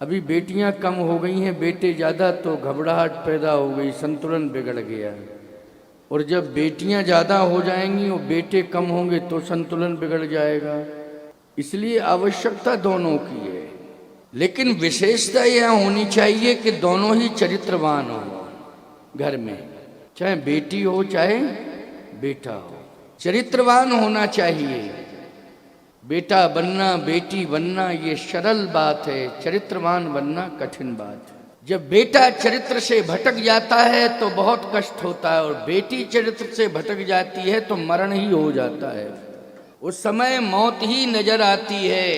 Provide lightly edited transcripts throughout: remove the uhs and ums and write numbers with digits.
अभी बेटियां कम हो गई हैं, बेटे ज़्यादा, तो घबराहट पैदा हो गई, संतुलन बिगड़ गया। और जब बेटियां ज़्यादा हो जाएंगी और बेटे कम होंगे तो संतुलन बिगड़ जाएगा। इसलिए आवश्यकता दोनों की है, लेकिन विशेषता यह होनी चाहिए कि दोनों ही चरित्रवान हो घर में, चाहे बेटी हो चाहे बेटा हो, चरित्रवान होना चाहिए। बेटा बनना बेटी बनना ये सरल बात है, चरित्रवान बनना कठिन बात है। जब बेटा चरित्र से भटक जाता है तो बहुत कष्ट होता है, और बेटी चरित्र से भटक जाती है तो मरण ही हो जाता है, उस समय मौत ही नजर आती है।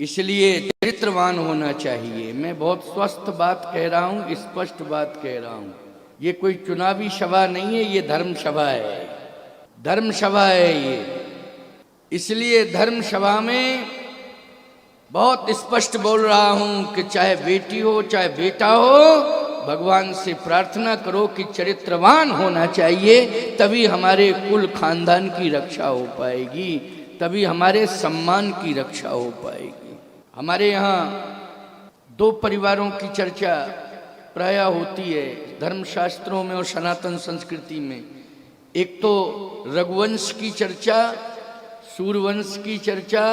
इसलिए चरित्रवान होना चाहिए। मैं बहुत स्वस्थ बात कह रहा हूँ, स्पष्ट बात कह रहा हूँ। ये कोई चुनावी सभा नहीं है, ये धर्म सभा है, धर्म सभा है ये। इसलिए धर्म सभा में बहुत स्पष्ट बोल रहा हूँ कि चाहे बेटी हो चाहे बेटा हो, भगवान से प्रार्थना करो कि चरित्रवान होना चाहिए, तभी हमारे कुल खानदान की रक्षा हो पाएगी, तभी हमारे सम्मान की रक्षा हो पाएगी। हमारे यहाँ दो परिवारों की चर्चा प्रायः होती है धर्मशास्त्रों में और सनातन संस्कृति में। एक तो रघुवंश की चर्चा, सूर्यवंश की चर्चा,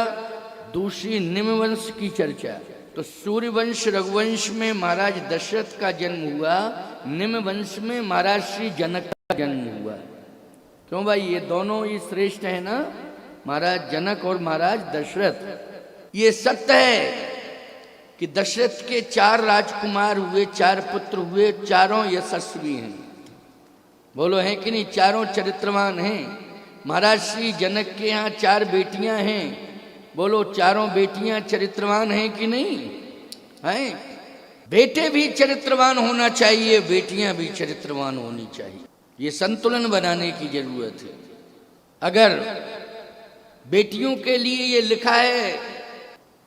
दूसरी निम्नवंश की चर्चा। तो सूर्यवंश रघुवंश में महाराज दशरथ का जन्म हुआ, निम्नवंश में महाराज श्री जनक का जन्म हुआ। क्यों भाई, ये दोनों ही श्रेष्ठ है ना, महाराज जनक और महाराज दशरथ। ये सत्य है कि दशरथ के 4 राजकुमार हुए, 4 पुत्र हुए, चारों यशस्वी हैं। बोलो हैं कि नहीं, चारों चरित्रवान हैं। महाराज श्री जनक के यहाँ 4 बेटियां हैं, बोलो चारों बेटियां चरित्रवान हैं कि नहीं हैं? बेटे भी चरित्रवान होना चाहिए, बेटियां भी चरित्रवान होनी चाहिए। ये संतुलन बनाने की जरूरत है। अगर बेटियों के लिए ये लिखा है,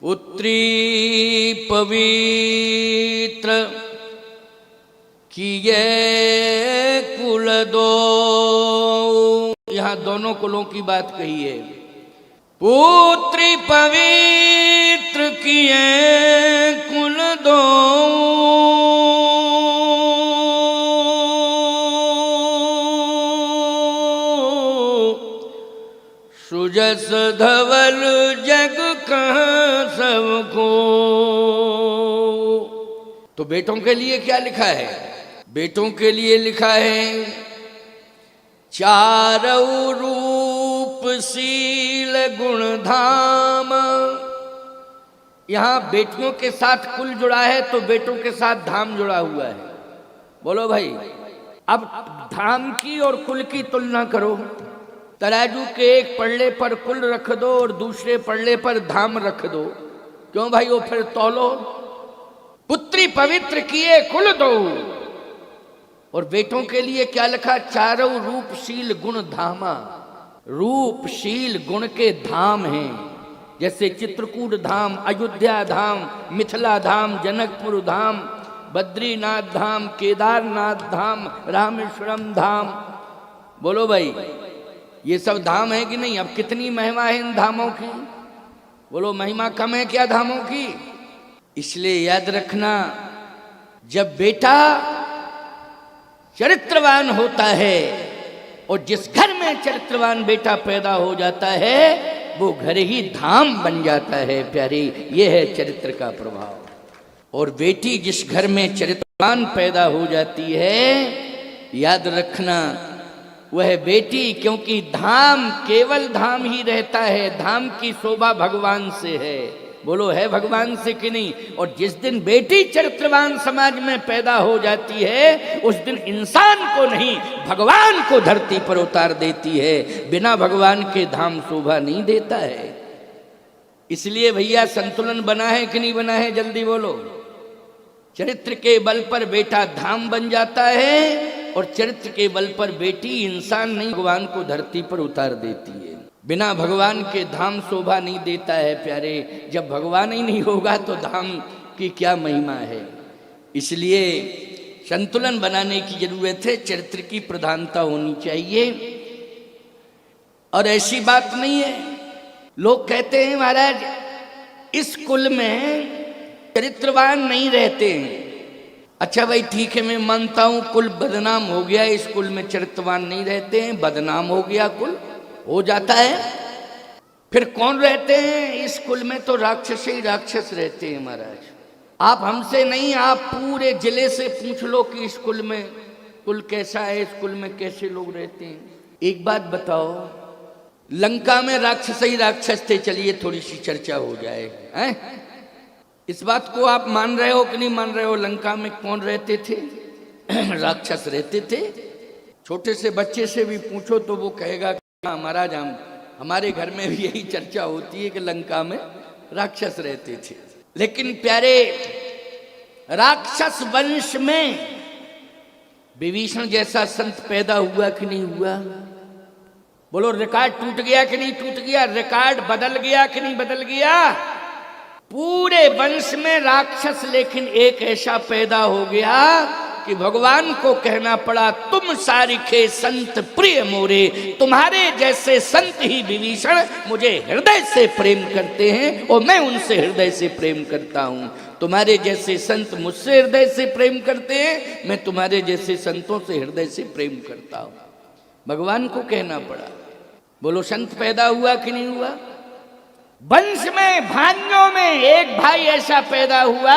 पुत्री पवित्र किए कुल दो, यहां दोनों कुलों की बात कही है। पुत्री पवित्र किए कुल दो, सुजस धवल जग कहाँ सबको। तो बेटों के लिए क्या लिखा है? बेटों के लिए लिखा है, चारों रूप शील गुण धाम। यहां बेटियों के साथ कुल जुड़ा है तो बेटों के साथ धाम जुड़ा हुआ है। बोलो भाई, अब धाम की और कुल की तुलना करो। तराजू के एक पल्ले पर कुल रख दो और दूसरे पल्ले पर धाम रख दो, क्यों भाई, वो फिर तौलो। पुत्री पवित्र किए कुल दो, और बेटों के लिए क्या लिखा? चारों रूपशील गुण धामा। रूपशील गुण के धाम हैं, जैसे चित्रकूट धाम, अयोध्या धाम, मिथिला धाम, जनकपुर धाम, बद्रीनाथ धाम, केदारनाथ धाम, रामेश्वरम धाम। बोलो भाई, ये सब धाम है कि नहीं? अब कितनी महिमा है इन धामों की? बोलो, महिमा कम है क्या धामों की? इसलिए याद रखना, जब बेटा चरित्रवान होता है, और जिस घर में चरित्रवान बेटा पैदा हो जाता है वो घर ही धाम बन जाता है प्यारी। ये है चरित्र का प्रभाव। और बेटी जिस घर में चरित्रवान पैदा हो जाती है, याद रखना वह बेटी, क्योंकि धाम केवल धाम ही रहता है, धाम की शोभा भगवान से है। बोलो, है भगवान से कि नहीं? और जिस दिन बेटी चरित्रवान समाज में पैदा हो जाती है, उस दिन इंसान को नहीं भगवान को धरती पर उतार देती है। बिना भगवान के धाम शोभा नहीं देता है। इसलिए भैया संतुलन बना है कि नहीं बना है? जल्दी बोलो। चरित्र के बल पर बेटा धाम बन जाता है, और चरित्र के बल पर बेटी इंसान नहीं भगवान को धरती पर उतार देती है। बिना भगवान के धाम शोभा नहीं देता है प्यारे। जब भगवान ही नहीं होगा तो धाम की क्या महिमा है? इसलिए संतुलन बनाने की जरूरत है, चरित्र की प्रधानता होनी चाहिए। और ऐसी बात नहीं है, लोग कहते हैं महाराज इस कुल में चरित्रवान नहीं रहते हैं। अच्छा भाई ठीक है, मैं मानता हूं कुल बदनाम हो गया, इस कुल में चरित्रवान नहीं रहते हैं, बदनाम हो गया कुल, हो जाता है। फिर कौन रहते हैं इस कुल में? तो राक्षस ही राक्षस रहते हैं महाराज। आप हमसे नहीं, आप पूरे जिले से पूछ लो कि इस कुल में कुल कैसा है, इस कुल में कैसे लोग रहते हैं। एक बात बताओ, लंका में राक्षस ही राक्षस थे, चलिए थोड़ी सी चर्चा हो जाए हैं? इस बात को आप मान रहे हो कि नहीं मान रहे हो? लंका में कौन रहते थे? राक्षस रहते थे। छोटे से बच्चे से भी पूछो तो वो कहेगा कि हाँ महाराज, हमारे घर में भी यही चर्चा होती है कि लंका में राक्षस रहते थे। लेकिन प्यारे, राक्षस वंश में विभीषण जैसा संत पैदा हुआ कि नहीं हुआ? बोलो, रिकॉर्ड टूट गया कि नहीं टूट गया? रिकॉर्ड बदल गया कि नहीं बदल गया? पूरे वंश में राक्षस, लेकिन एक ऐसा पैदा हो गया कि भगवान को कहना पड़ा, तुम सारिखे संत प्रिय मोरे, तुम्हारे जैसे संत ही विभीषण मुझे हृदय से प्रेम करते हैं और मैं उनसे हृदय से प्रेम करता हूं। तुम्हारे जैसे संत मुझसे हृदय से प्रेम करते हैं, मैं तुम्हारे जैसे संतों से हृदय से प्रेम करता हूं। भगवान को कहना पड़ा। बोलो, संत पैदा हुआ कि नहीं हुआ? वंश में, भाइयों में एक भाई ऐसा पैदा हुआ,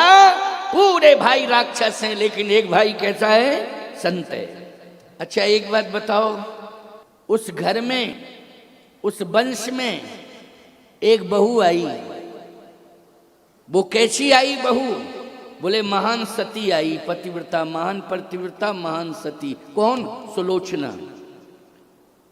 पूरे भाई राक्षस हैं, लेकिन एक भाई कैसा है? संत है। अच्छा एक बात बताओ, उस घर में, उस वंश में एक बहू आई। वो कैसी आई बहू? बोले महान सती आई, पतिव्रता, महान पतिव्रता, महान सती। कौन? सुलोचना।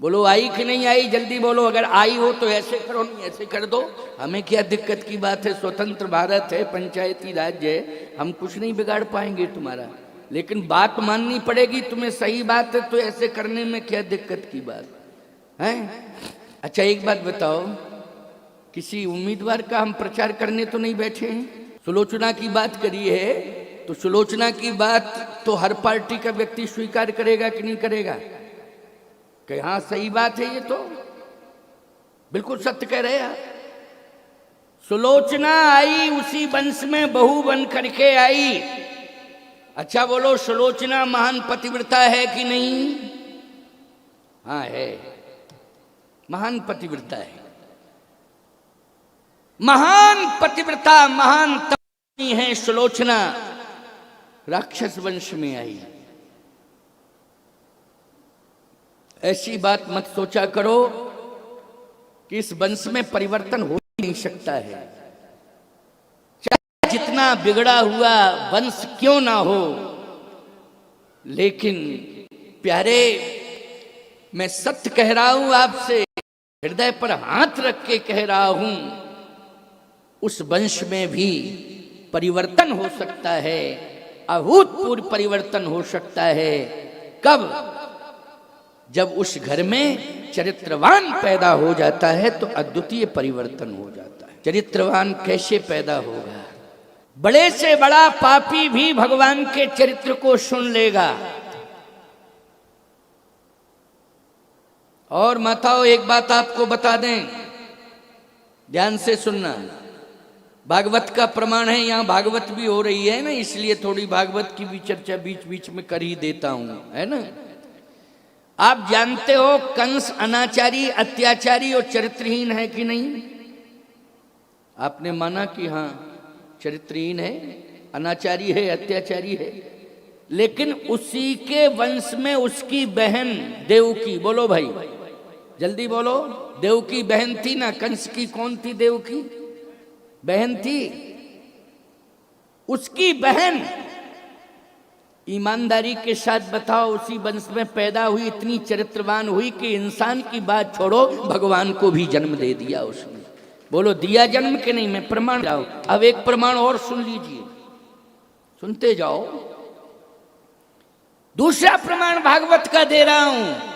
बोलो आई कि नहीं आई? जल्दी बोलो। अगर आई हो तो ऐसे करो, नहीं ऐसे कर दो, हमें क्या दिक्कत की बात है? स्वतंत्र भारत है, पंचायती राज्य है, हम कुछ नहीं बिगाड़ पाएंगे तुम्हारा, लेकिन बात माननी पड़ेगी तुम्हें। सही बात है तो ऐसे करने में क्या दिक्कत की बात है? अच्छा एक बात बताओ, किसी उम्मीदवार का हम प्रचार करने तो नहीं बैठे हैं। सुलोचना की बात करी है तो सुलोचना की बात तो हर पार्टी का व्यक्ति स्वीकार करेगा कि नहीं करेगा? कि हाँ सही बात है, ये तो बिल्कुल सत्य कह रहे हैं। सुलोचना आई, उसी वंश में बहू बन करके आई। अच्छा बोलो, सुलोचना महान पतिव्रता है कि नहीं? हाँ है, महान पतिव्रता है। महान पतिव्रता, महान तपस्वी है सुलोचना, राक्षस वंश में आई। ऐसी बात मत सोचा करो कि इस वंश में परिवर्तन हो ही नहीं सकता है। चाहे जितना बिगड़ा हुआ वंश क्यों ना हो, लेकिन प्यारे, मैं सत्य कह रहा हूं आपसे, हृदय पर हाथ रख के कह रहा हूं, उस वंश में भी परिवर्तन हो सकता है, अभूतपूर्व परिवर्तन हो सकता है। कब? जब उस घर में चरित्रवान पैदा हो जाता है तो अद्वितीय परिवर्तन हो जाता है। चरित्रवान कैसे पैदा होगा? बड़े से बड़ा पापी भी भगवान के चरित्र को सुन लेगा। और माताओं, एक बात आपको बता दें, ध्यान से सुनना, भागवत का प्रमाण है, यहां भागवत भी हो रही है ना, इसलिए थोड़ी भागवत की भी चर्चा बीच बीच में कर ही देता हूं, है ना। आप जानते हो कंस अनाचारी, अत्याचारी और चरित्रहीन है कि नहीं? आपने माना कि हाँ चरित्रहीन है, अनाचारी है, अत्याचारी है, लेकिन उसी के वंश में उसकी बहन देवकी, बोलो भाई जल्दी बोलो, देवकी बहन थी ना कंस की। कौन थी? देवकी बहन थी। उसकी बहन ईमानदारी के साथ बताओ, उसी वंश में पैदा हुई, इतनी चरित्रवान हुई कि इंसान की बात छोड़ो, भगवान को भी जन्म दे दिया उसने। बोलो दिया जन्म के नहीं? मैं प्रमाण लाऊं। अब एक प्रमाण और सुन लीजिए, सुनते जाओ। दूसरा प्रमाण भागवत का दे रहा हूं।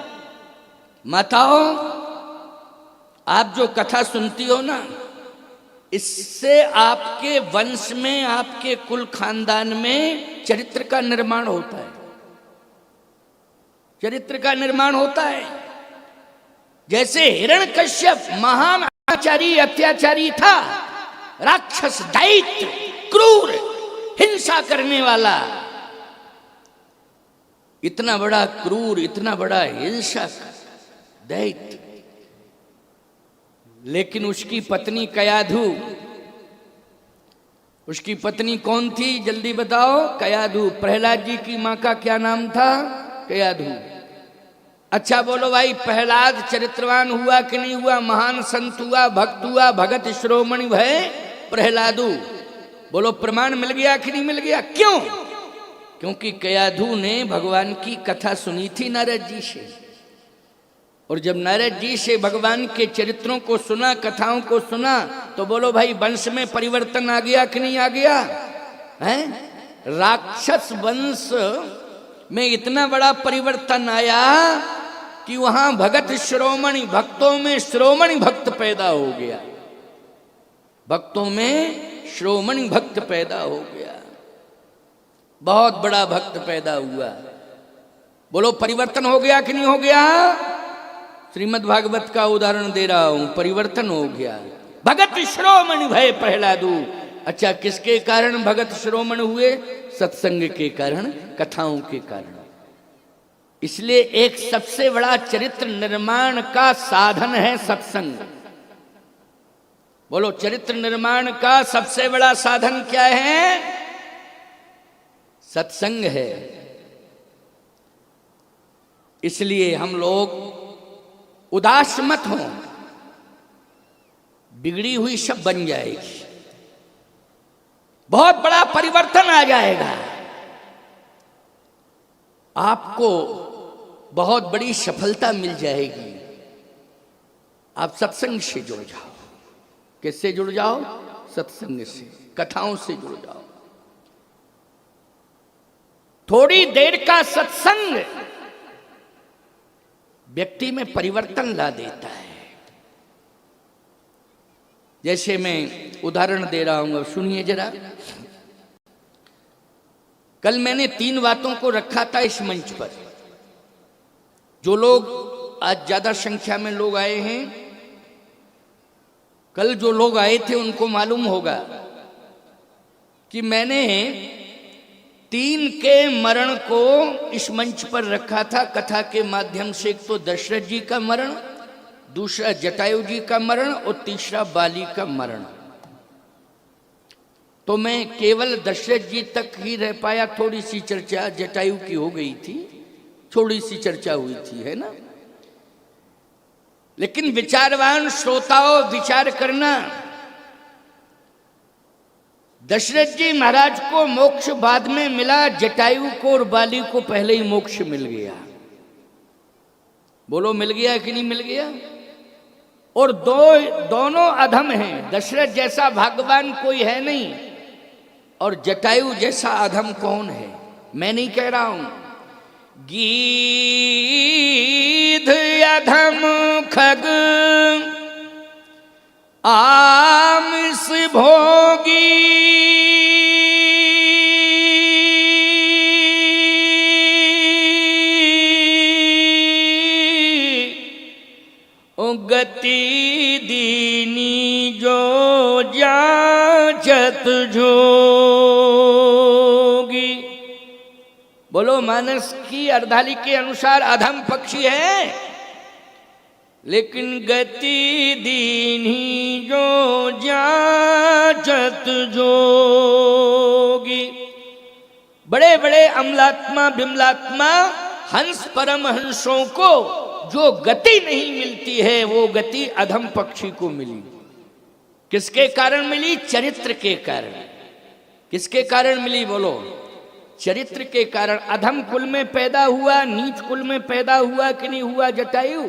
माताओं, आप जो कथा सुनती हो ना, इससे आपके वंश में, आपके कुल खानदान में चरित्र का निर्माण होता है। चरित्र का निर्माण होता है। जैसे हिरण्यकश्यप महान अत्याचारी था, राक्षस दैत्य, क्रूर, हिंसा करने वाला, इतना बड़ा क्रूर, इतना बड़ा हिंसक दैत्य। लेकिन उसकी पत्नी कयाधु, उसकी पत्नी कौन थी जल्दी बताओ? कयाधु। प्रहलाद जी की मां का क्या नाम था? कयाधु। अच्छा बोलो भाई, प्रहलाद चरित्रवान हुआ कि नहीं हुआ? महान संत हुआ, भक्त हुआ, भगत शिरोमणि भय प्रहलादु। बोलो प्रमाण मिल गया कि नहीं मिल गया? क्यों? क्योंकि कयाधु ने भगवान की कथा सुनी थी नारद जी से, और जब नारद जी से भगवान के चरित्रों को सुना, कथाओं को सुना, तो बोलो भाई वंश में परिवर्तन आ गया कि नहीं आ गया? हैं? राक्षस वंश में इतना बड़ा परिवर्तन आया कि वहां भगत शिरोमणि, भक्तों में शिरोमणि भक्त पैदा हो गया, भक्तों में शिरोमणि भक्त पैदा हो गया, बहुत बड़ा भक्त पैदा हुआ। बोलो परिवर्तन हो गया कि नहीं हो गया? श्रीमद् भागवत का उदाहरण दे रहा हूं, परिवर्तन हो गया। भगत शिरोमणि भय प्रहलादु। अच्छा, किसके कारण भगत शिरोमणि हुए? सत्संग के कारण, कथाओं के कारण। इसलिए एक सबसे बड़ा चरित्र निर्माण का साधन है सत्संग। बोलो चरित्र निर्माण का सबसे बड़ा साधन क्या है? सत्संग है। इसलिए हम लोग उदास मत हो, बिगड़ी हुई सब बन जाएगी, बहुत बड़ा परिवर्तन आ जाएगा, आपको बहुत बड़ी सफलता मिल जाएगी। आप सत्संग से जुड़ जाओ। किससे जुड़ जाओ? सत्संग से, कथाओं से जुड़ जाओ। थोड़ी देर का सत्संग व्यक्ति में परिवर्तन ला देता है। जैसे मैं उदाहरण दे रहा हूं, सुनिए जरा। कल मैंने 3 बातों को रखा था इस मंच पर। जो लोग, आज ज्यादा संख्या में लोग आए हैं, कल जो लोग आए थे उनको मालूम होगा कि मैंने 3 के मरण को इस मंच पर रखा था कथा के माध्यम से। एक तो दशरथ जी का मरण, दूसरा जटायु जी का मरण, और तीसरा बाली का मरण। तो मैं केवल दशरथ जी तक ही रह पाया। थोड़ी सी चर्चा जटायु की हो गई थी, थोड़ी सी चर्चा हुई थी, है ना। लेकिन विचारवान श्रोताओं विचार करना, दशरथ जी महाराज को मोक्ष बाद में मिला, जटायु को और बाली को पहले ही मोक्ष मिल गया। बोलो मिल गया कि नहीं मिल गया? और दोनों अधम हैं। दशरथ जैसा भाग्यवान कोई है नहीं, और जटायु जैसा अधम कौन है? मैं नहीं कह रहा हूं। गीध अधम खग आमिष भोगी, गति दीनी जो जाचत जोगी। बोलो मानस की अर्धाली के अनुसार अधम पक्षी है, लेकिन गति दीनी जो जाचत जोगी। बड़े बड़े अमलात्मा बिमलात्मा हंस परम हंसों को जो गति नहीं मिलती है, वो गति अधम पक्षी को मिली। किसके कारण मिली? चरित्र के कारण। किसके कारण मिली? बोलो चरित्र के कारण। अधम कुल में पैदा हुआ, नीच कुल में पैदा हुआ कि नहीं हुआ जटायु?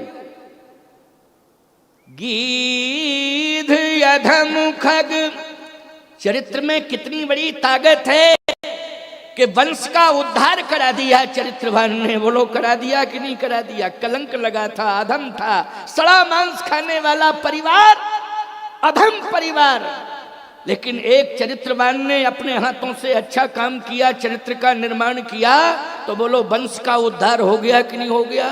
गीध अधम खग। चरित्र में कितनी बड़ी ताकत है कि वंश का उद्धार करा दिया चरित्रवान ने। बोलो करा दिया कि नहीं करा दिया? कलंक लगा था, अधम था, सड़ा मांस खाने वाला परिवार, अधम परिवार, लेकिन एक चरित्रवान ने अपने हाथों से अच्छा काम किया, चरित्र का निर्माण किया, तो बोलो वंश का उद्धार हो गया कि नहीं हो गया?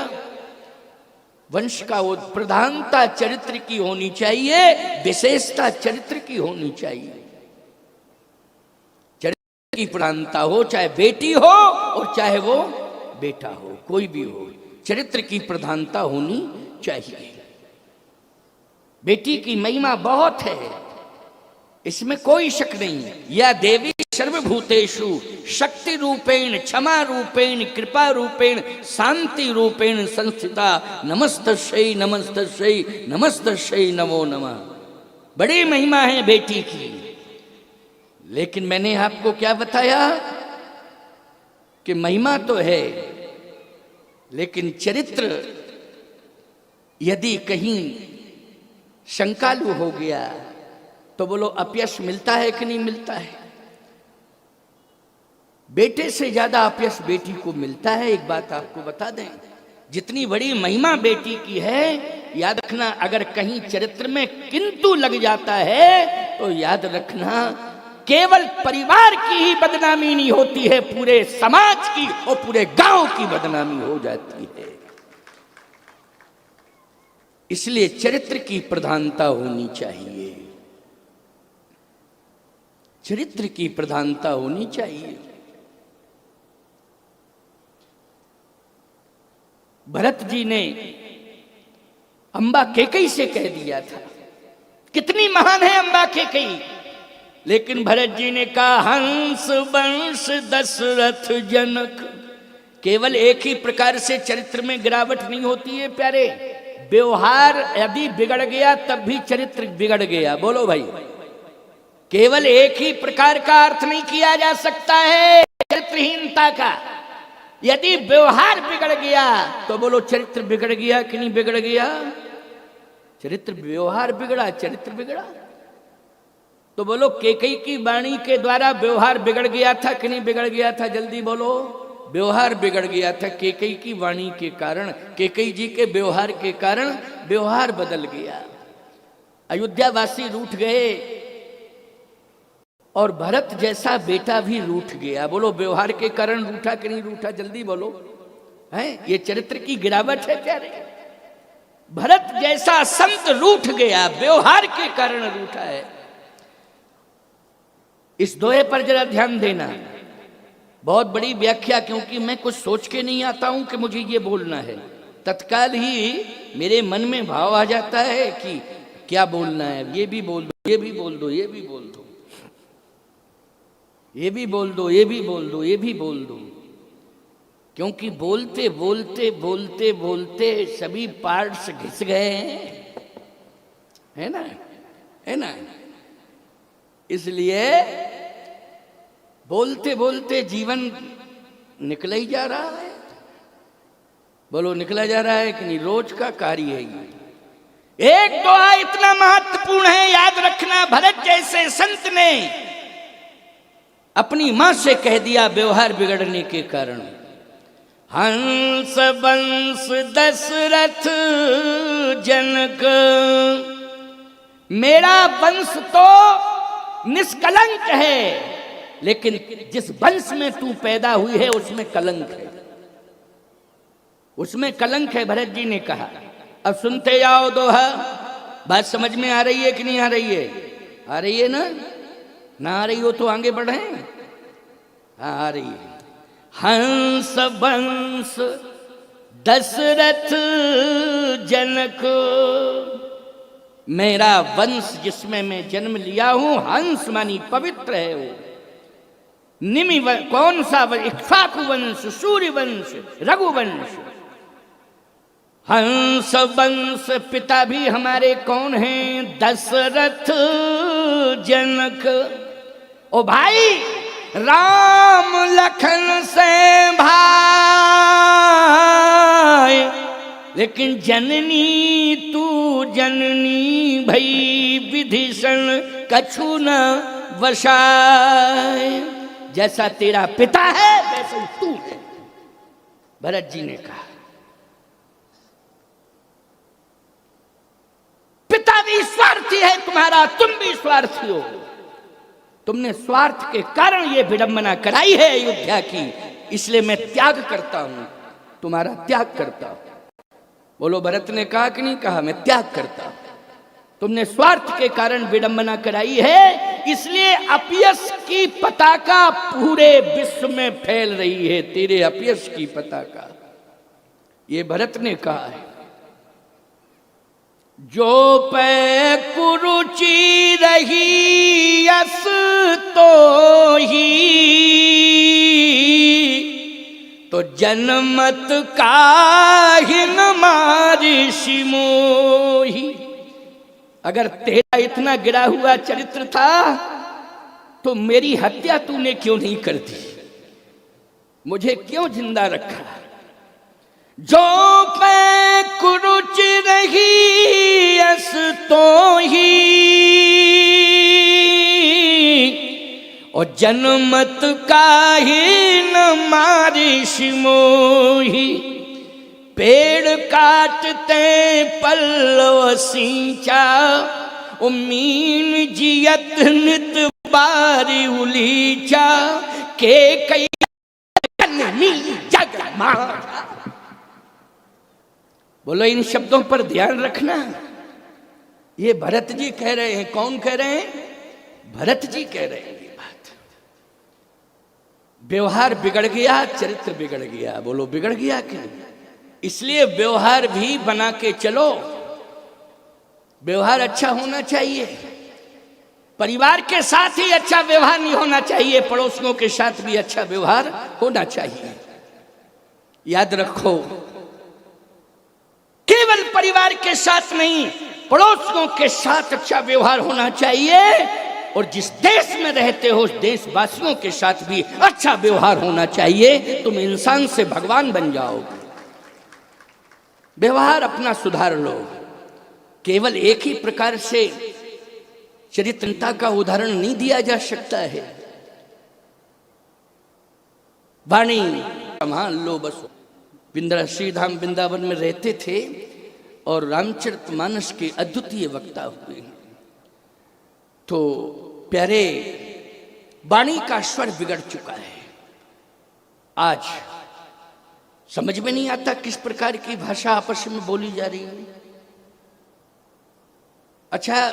वंश का प्रधानता चरित्र की होनी चाहिए, विशेषता चरित्र की होनी चाहिए। की प्रधानता हो, चाहे बेटी हो और चाहे वो बेटा हो, कोई भी हो, चरित्र की प्रधानता होनी चाहिए। बेटी की महिमा बहुत है, इसमें कोई शक नहीं है। या देवी सर्वभूतेषु शक्ति रूपेण क्षमा रूपेण कृपा रूपेण शांति रूपेण संस्थिता नमस्तस्यै नमस्तस्यै नमस्तस्यै नमो नमः। बड़ी महिमा है बेटी की। लेकिन मैंने आपको क्या बताया कि महिमा तो है, लेकिन चरित्र यदि कहीं शंकालु हो गया तो बोलो अपयश मिलता है कि नहीं मिलता है? बेटे से ज्यादा अपयश बेटी को मिलता है। एक बात आपको बता दें, जितनी बड़ी महिमा बेटी की है, याद रखना अगर कहीं चरित्र में किंतु लग जाता है तो याद रखना केवल परिवार की ही बदनामी नहीं होती है, पूरे समाज की और पूरे गांव की बदनामी हो जाती है। इसलिए चरित्र की प्रधानता होनी चाहिए, चरित्र की प्रधानता होनी चाहिए। भरत जी ने अंबा कैकेयी से कह दिया था, कितनी महान है अंबा कैकेयी, लेकिन भरत जी ने कहा हंस वंश दशरथ जनक। केवल एक ही प्रकार से चरित्र में गिरावट नहीं होती है प्यारे, व्यवहार यदि बिगड़ गया तब भी चरित्र बिगड़ गया। बोलो भाई, केवल एक ही प्रकार का अर्थ नहीं किया जा सकता है चरित्रहीनता का। यदि व्यवहार बिगड़ गया तो बोलो चरित्र बिगड़ गया कि नहीं बिगड़ गया? चरित्र, व्यवहार बिगड़ा, चरित्र बिगड़ा। तो बोलो कैकेयी की वाणी के द्वारा व्यवहार बिगड़ गया था कि नहीं बिगड़ गया था? जल्दी बोलो। व्यवहार बिगड़ गया था कैकेयी की वाणी के कारण, कैकेयी जी के व्यवहार के कारण व्यवहार बदल गया। अयोध्यावासी रूठ गए और भरत जैसा बेटा भी रूठ गया। बोलो व्यवहार के कारण रूठा कि नहीं रूठा? जल्दी बोलो। है ये चरित्र की गिरावट है प्यारे। भरत जैसा संत रूठ गया, व्यवहार के कारण रूठा है। इस दोहे पर जरा ध्यान देना, बहुत बड़ी व्याख्या, क्योंकि मैं कुछ सोच के नहीं आता हूं कि मुझे ये बोलना है, तत्काल ही मेरे मन में भाव आ जाता है कि क्या बोलना है। ये भी बोल दो, ये भी बोल दो, ये भी बोल दो, ये भी बोल दो, ये भी बोल दो, ये भी बोल दो, क्योंकि बोलते बोलते बोलते बोलते सभी पार्ट्स घिस गए हैं, है ना, है ना। इसलिए बोलते बोलते जीवन निकल ही जा रहा है। बोलो निकला जा रहा है कि नहीं? रोज का कार्य है ये। एक दोहा इतना महत्वपूर्ण है, याद रखना। भरत जैसे संत ने अपनी मां से कह दिया व्यवहार बिगड़ने के कारण, हंस वंश दशरथ जनक, मेरा वंश तो निष्कलंक है, लेकिन जिस वंश में तू पैदा हुई है उसमें कलंक है, उसमें कलंक है, भरत जी ने कहा। अब सुनते जाओ दोहा। बात समझ में आ रही है कि नहीं आ रही है? आ रही है ना? ना आ रही हो तो आगे बढ़े। हाँ आ रही है। हंस वंश दशरथ जनक, मेरा वंश जिसमें मैं जन्म लिया हूं, हंस मानी पवित्र है वो। निमि कौन सा? इक्ष्वाकु वंश, सूर्य वंश, रघुवंश। हंस वंश पिता भी हमारे कौन हैं? दशरथ जनक। ओ भाई, राम लखन से भाई, लेकिन जननी तू जननी भई, विभीषण कछु न वशाय। जैसा तेरा पिता है वैसे ही तू है, भरत जी ने कहा। पिता भी स्वार्थी है तुम्हारा, तुम भी स्वार्थी हो। तुमने स्वार्थ के कारण ये विडंबना कराई है अयोध्या की, इसलिए मैं त्याग करता हूं, तुम्हारा त्याग करता हूं। बोलो भरत ने कहा कि नहीं कहा? मैं त्याग करता हूं। तुमने स्वार्थ के कारण विडंबना कराई है, इसलिए अपयश की पताका पूरे विश्व में फैल रही है, तेरे अपयश की पताका। ये भरत ने कहा है, जो पै कुरुचि रही यस तो ही, तो जनमत काहिन मारिषि मोही। अगर तेरा इतना गिरा हुआ चरित्र था तो मेरी हत्या तूने क्यों नहीं कर दी, मुझे क्यों जिंदा रखा। जो पे कुरुचि रही यस तो ही, और जनमत काहिन मारिषि मोही। पेड़ काटते पल्लव सींचा, ओ मीन जियत नित बारी उलीचा, के कई जग मारा। बोलो इन शब्दों पर ध्यान रखना। ये भरत जी कह रहे हैं। कौन कह रहे हैं? भरत जी कह रहे हैं ये बात। व्यवहार बिगड़ गया, चरित्र बिगड़ गया। बोलो बिगड़ गया कि नहीं? इसलिए व्यवहार भी बना के चलो। व्यवहार अच्छा होना चाहिए। परिवार के साथ ही अच्छा व्यवहार नहीं होना चाहिए, पड़ोसियों के साथ भी अच्छा व्यवहार होना चाहिए। याद रखो, केवल परिवार के साथ नहीं, पड़ोसियों के साथ अच्छा व्यवहार होना चाहिए। और जिस देश में रहते हो उस देशवासियों के साथ भी अच्छा व्यवहार होना चाहिए। तुम इंसान से भगवान बन जाओगे। व्यवहार अपना सुधार लो। केवल एक ही प्रकार से चरित्रता का उदाहरण नहीं दिया जा सकता है। वाणी संभाल लो बस। श्री धाम वृंदावन में रहते थे और रामचरितमानस के अद्वितीय वक्ता हुए। तो प्यारे वाणी का स्वर बिगड़ चुका है। आज समझ में नहीं आता किस प्रकार की भाषा आपस में बोली जा रही है। अच्छा,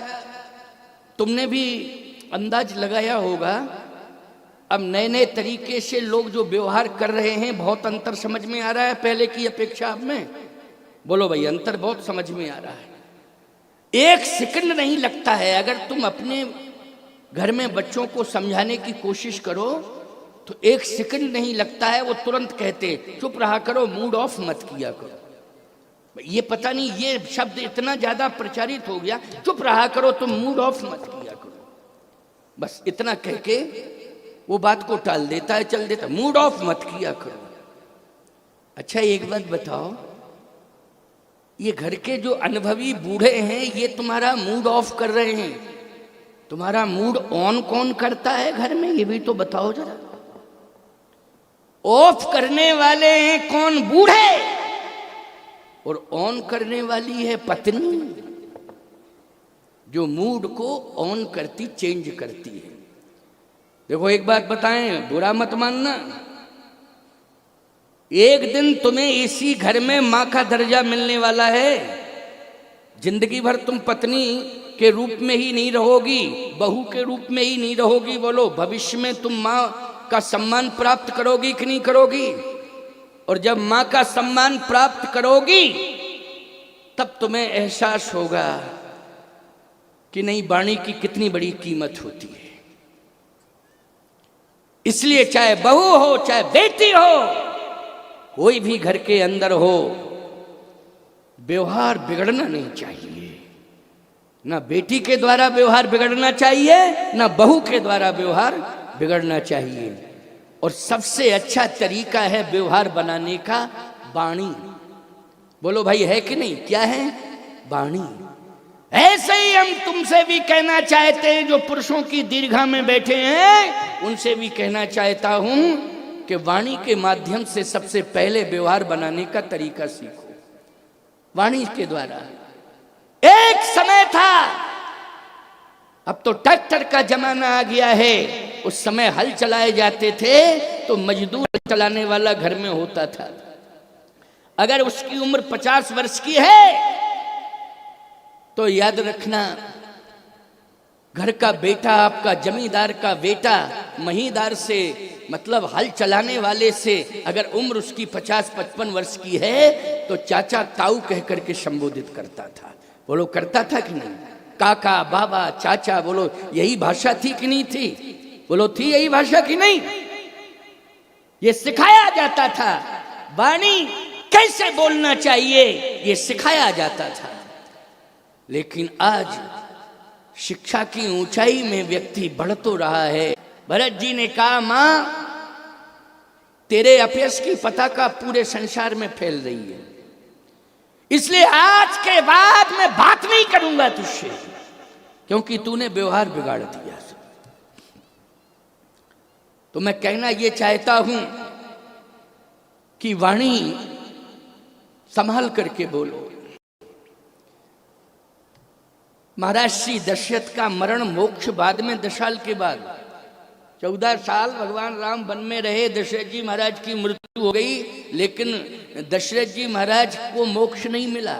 तुमने भी अंदाज लगाया होगा, अब नए नए तरीके से लोग जो व्यवहार कर रहे हैं, बहुत अंतर समझ में आ रहा है पहले की अपेक्षा। अब में बोलो भाई, अंतर बहुत समझ में आ रहा है। एक सेकंड नहीं लगता है। अगर तुम अपने घर में बच्चों को समझाने की कोशिश करो तो एक सेकंड नहीं लगता है, वो तुरंत कहते चुप रहा करो, मूड ऑफ मत किया करो। ये पता नहीं ये शब्द इतना ज्यादा प्रचारित हो गया, चुप रहा करो, तुम मूड ऑफ मत किया करो। बस इतना कह के वो बात को टाल देता है, चल देता, मूड ऑफ मत किया करो। अच्छा एक बात बताओ, ये घर के जो अनुभवी बूढ़े हैं ये तुम्हारा मूड ऑफ कर रहे हैं, तुम्हारा मूड ऑन कौन करता है घर में? ये भी तो बताओ जरा। ऑफ करने वाले हैं कौन? बूढ़े। और ऑन करने वाली है पत्नी, जो मूड को ऑन करती, चेंज करती है। देखो एक बात बताएं, बुरा मत मानना, एक दिन तुम्हें इसी घर में मां का दर्जा मिलने वाला है। जिंदगी भर तुम पत्नी के रूप में ही नहीं रहोगी, बहू के रूप में ही नहीं रहोगी। बोलो भविष्य में तुम मां का सम्मान प्राप्त करोगी कि नहीं करोगी? और जब मां का सम्मान प्राप्त करोगी तब तुम्हें एहसास होगा कि नहीं, वाणी की कितनी बड़ी कीमत होती है। इसलिए चाहे बहू हो चाहे बेटी हो, कोई भी घर के अंदर हो, व्यवहार बिगड़ना नहीं चाहिए। ना बेटी के द्वारा व्यवहार बिगड़ना चाहिए, ना बहू के द्वारा व्यवहार बिगड़ना चाहिए। और सबसे अच्छा तरीका है व्यवहार बनाने का वाणी। बोलो भाई है कि नहीं? क्या है? वाणी। ऐसे ही हम तुमसे भी कहना चाहते हैं, जो पुरुषों की दीर्घा में बैठे हैं, उनसे भी कहना चाहता हूं कि वाणी के माध्यम से सबसे पहले व्यवहार बनाने का तरीका सीखो, वाणी के द्वारा। एक समय था, अब तो ट्रैक्टर का जमाना आ गया है, उस समय हल चलाए जाते थे तो मजदूर चलाने वाला घर में होता था। अगर उसकी उम्र 50 वर्ष की है तो याद रखना घर का बेटा, आपका जमींदार का बेटा, महीदार से मतलब हल चलाने वाले से अगर उम्र उसकी 50-55 वर्ष की है तो चाचा ताऊ कह करके संबोधित करता था। बोलो करता था कि नहीं? काका, बाबा, चाचा, बोलो यही भाषा थी कि नहीं थी? बोलो थी यही भाषा कि नहीं? ये सिखाया जाता था। वाणी कैसे बोलना चाहिए ये सिखाया जाता था। लेकिन आज शिक्षा की ऊंचाई में व्यक्ति बढ़ तो रहा है। भरत जी ने कहा, मां तेरे अपयश की पताका पूरे संसार में फैल रही है, इसलिए आज के बाद मैं बात नहीं करूंगा तुझसे, क्योंकि तूने व्यवहार बिगाड़ दिया। तो मैं कहना ये चाहता हूं कि वाणी संभाल करके बोलो। महाराज श्री दशरथ का मरण मोक्ष बाद में 10 साल के बाद, 14 साल भगवान राम वन में रहे, दशरथ जी महाराज की मृत्यु हो गई, लेकिन दशरथ जी महाराज को मोक्ष नहीं मिला।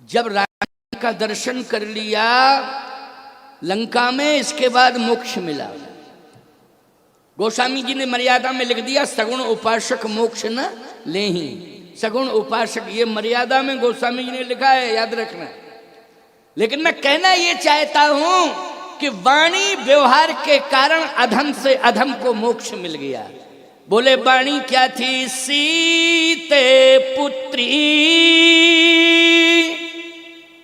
जब राम का दर्शन कर लिया लंका में, इसके बाद मोक्ष मिला। गोस्वामी जी ने मर्यादा में लिख दिया, सगुण उपासक मोक्ष न ले ही। सगुण उपासक, ये मर्यादा में गोस्वामी जी ने लिखा है, याद रखना। लेकिन मैं कहना ये चाहता हूं कि वाणी व्यवहार के कारण अधम से अधम को मोक्ष मिल गया। बोले वाणी क्या थी? सीते पुत्री।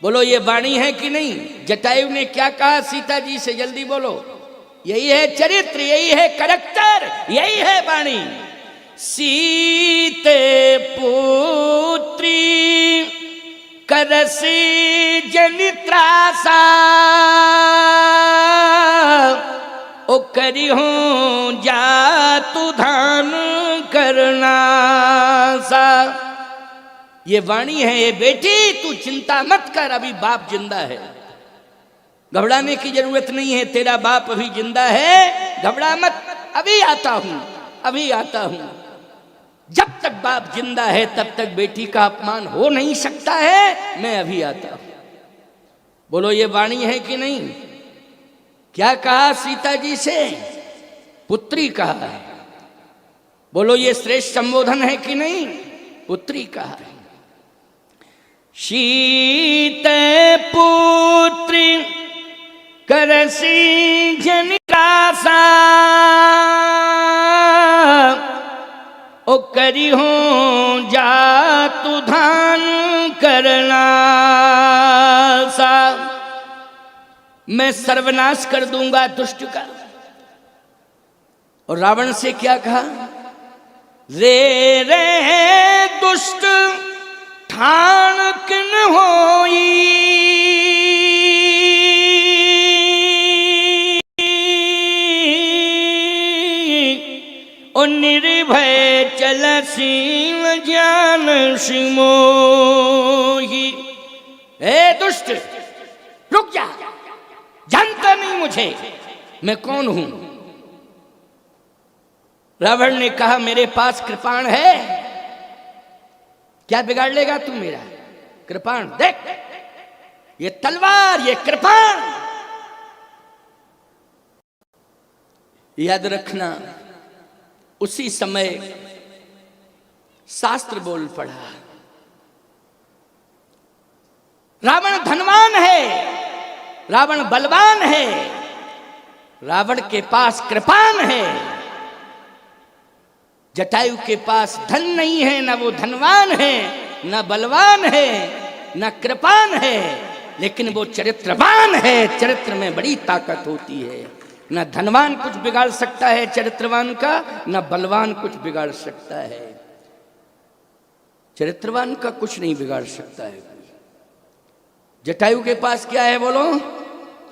बोलो ये वाणी है कि नहीं? जटायु ने क्या कहा सीता जी से? जल्दी बोलो। यही है चरित्र, यही है कैरेक्टर, यही है वाणी। सीते पुत्री करसी जनित्रासा, ओ करी हूं जातु धान करना सा। ये वाणी है, ये बेटी तू चिंता मत कर, अभी बाप जिंदा है, घबराने की जरूरत नहीं है, तेरा बाप अभी जिंदा है, घबरा मत, अभी आता हूं, अभी आता हूं। जब तक बाप जिंदा है तब तक बेटी का अपमान हो नहीं सकता है, मैं अभी आता हूं। बोलो ये वाणी है कि नहीं? क्या कहा सीता जी से? पुत्री कहा है। बोलो ये श्रेष्ठ संबोधन है कि नहीं? पुत्री कहा है। शीत पुत्री करसी जनिकासा, ओ करी हूं जातु धान करना सा। मैं सर्वनाश कर दूंगा दुष्ट का। और रावण से क्या कहा? रे रे दुष्ट ठान किन होई, ओ निर्भय चल सीम ज्ञान सिमोही। ए दुष्ट रुक जा, जानता नहीं मुझे मैं कौन हूं? रावण ने कहा मेरे पास कृपाण है, क्या बिगाड़ लेगा तू मेरा? कृपाण देख, ये तलवार, ये कृपाण। याद रखना उसी समय शास्त्र बोल पड़ा। रावण धनवान है, रावण बलवान है, रावण के पास कृपाण है। जटायु के पास धन नहीं है, ना वो धनवान है, ना बलवान है, ना कृपाण है, लेकिन वो चरित्रवान है। चरित्र में बड़ी ताकत होती है। ना धनवान कुछ बिगाड़ सकता है चरित्रवान का, ना बलवान कुछ बिगाड़ सकता है। चरित्रवान का कुछ नहीं बिगाड़ सकता है। जटायु के पास क्या है बोलो?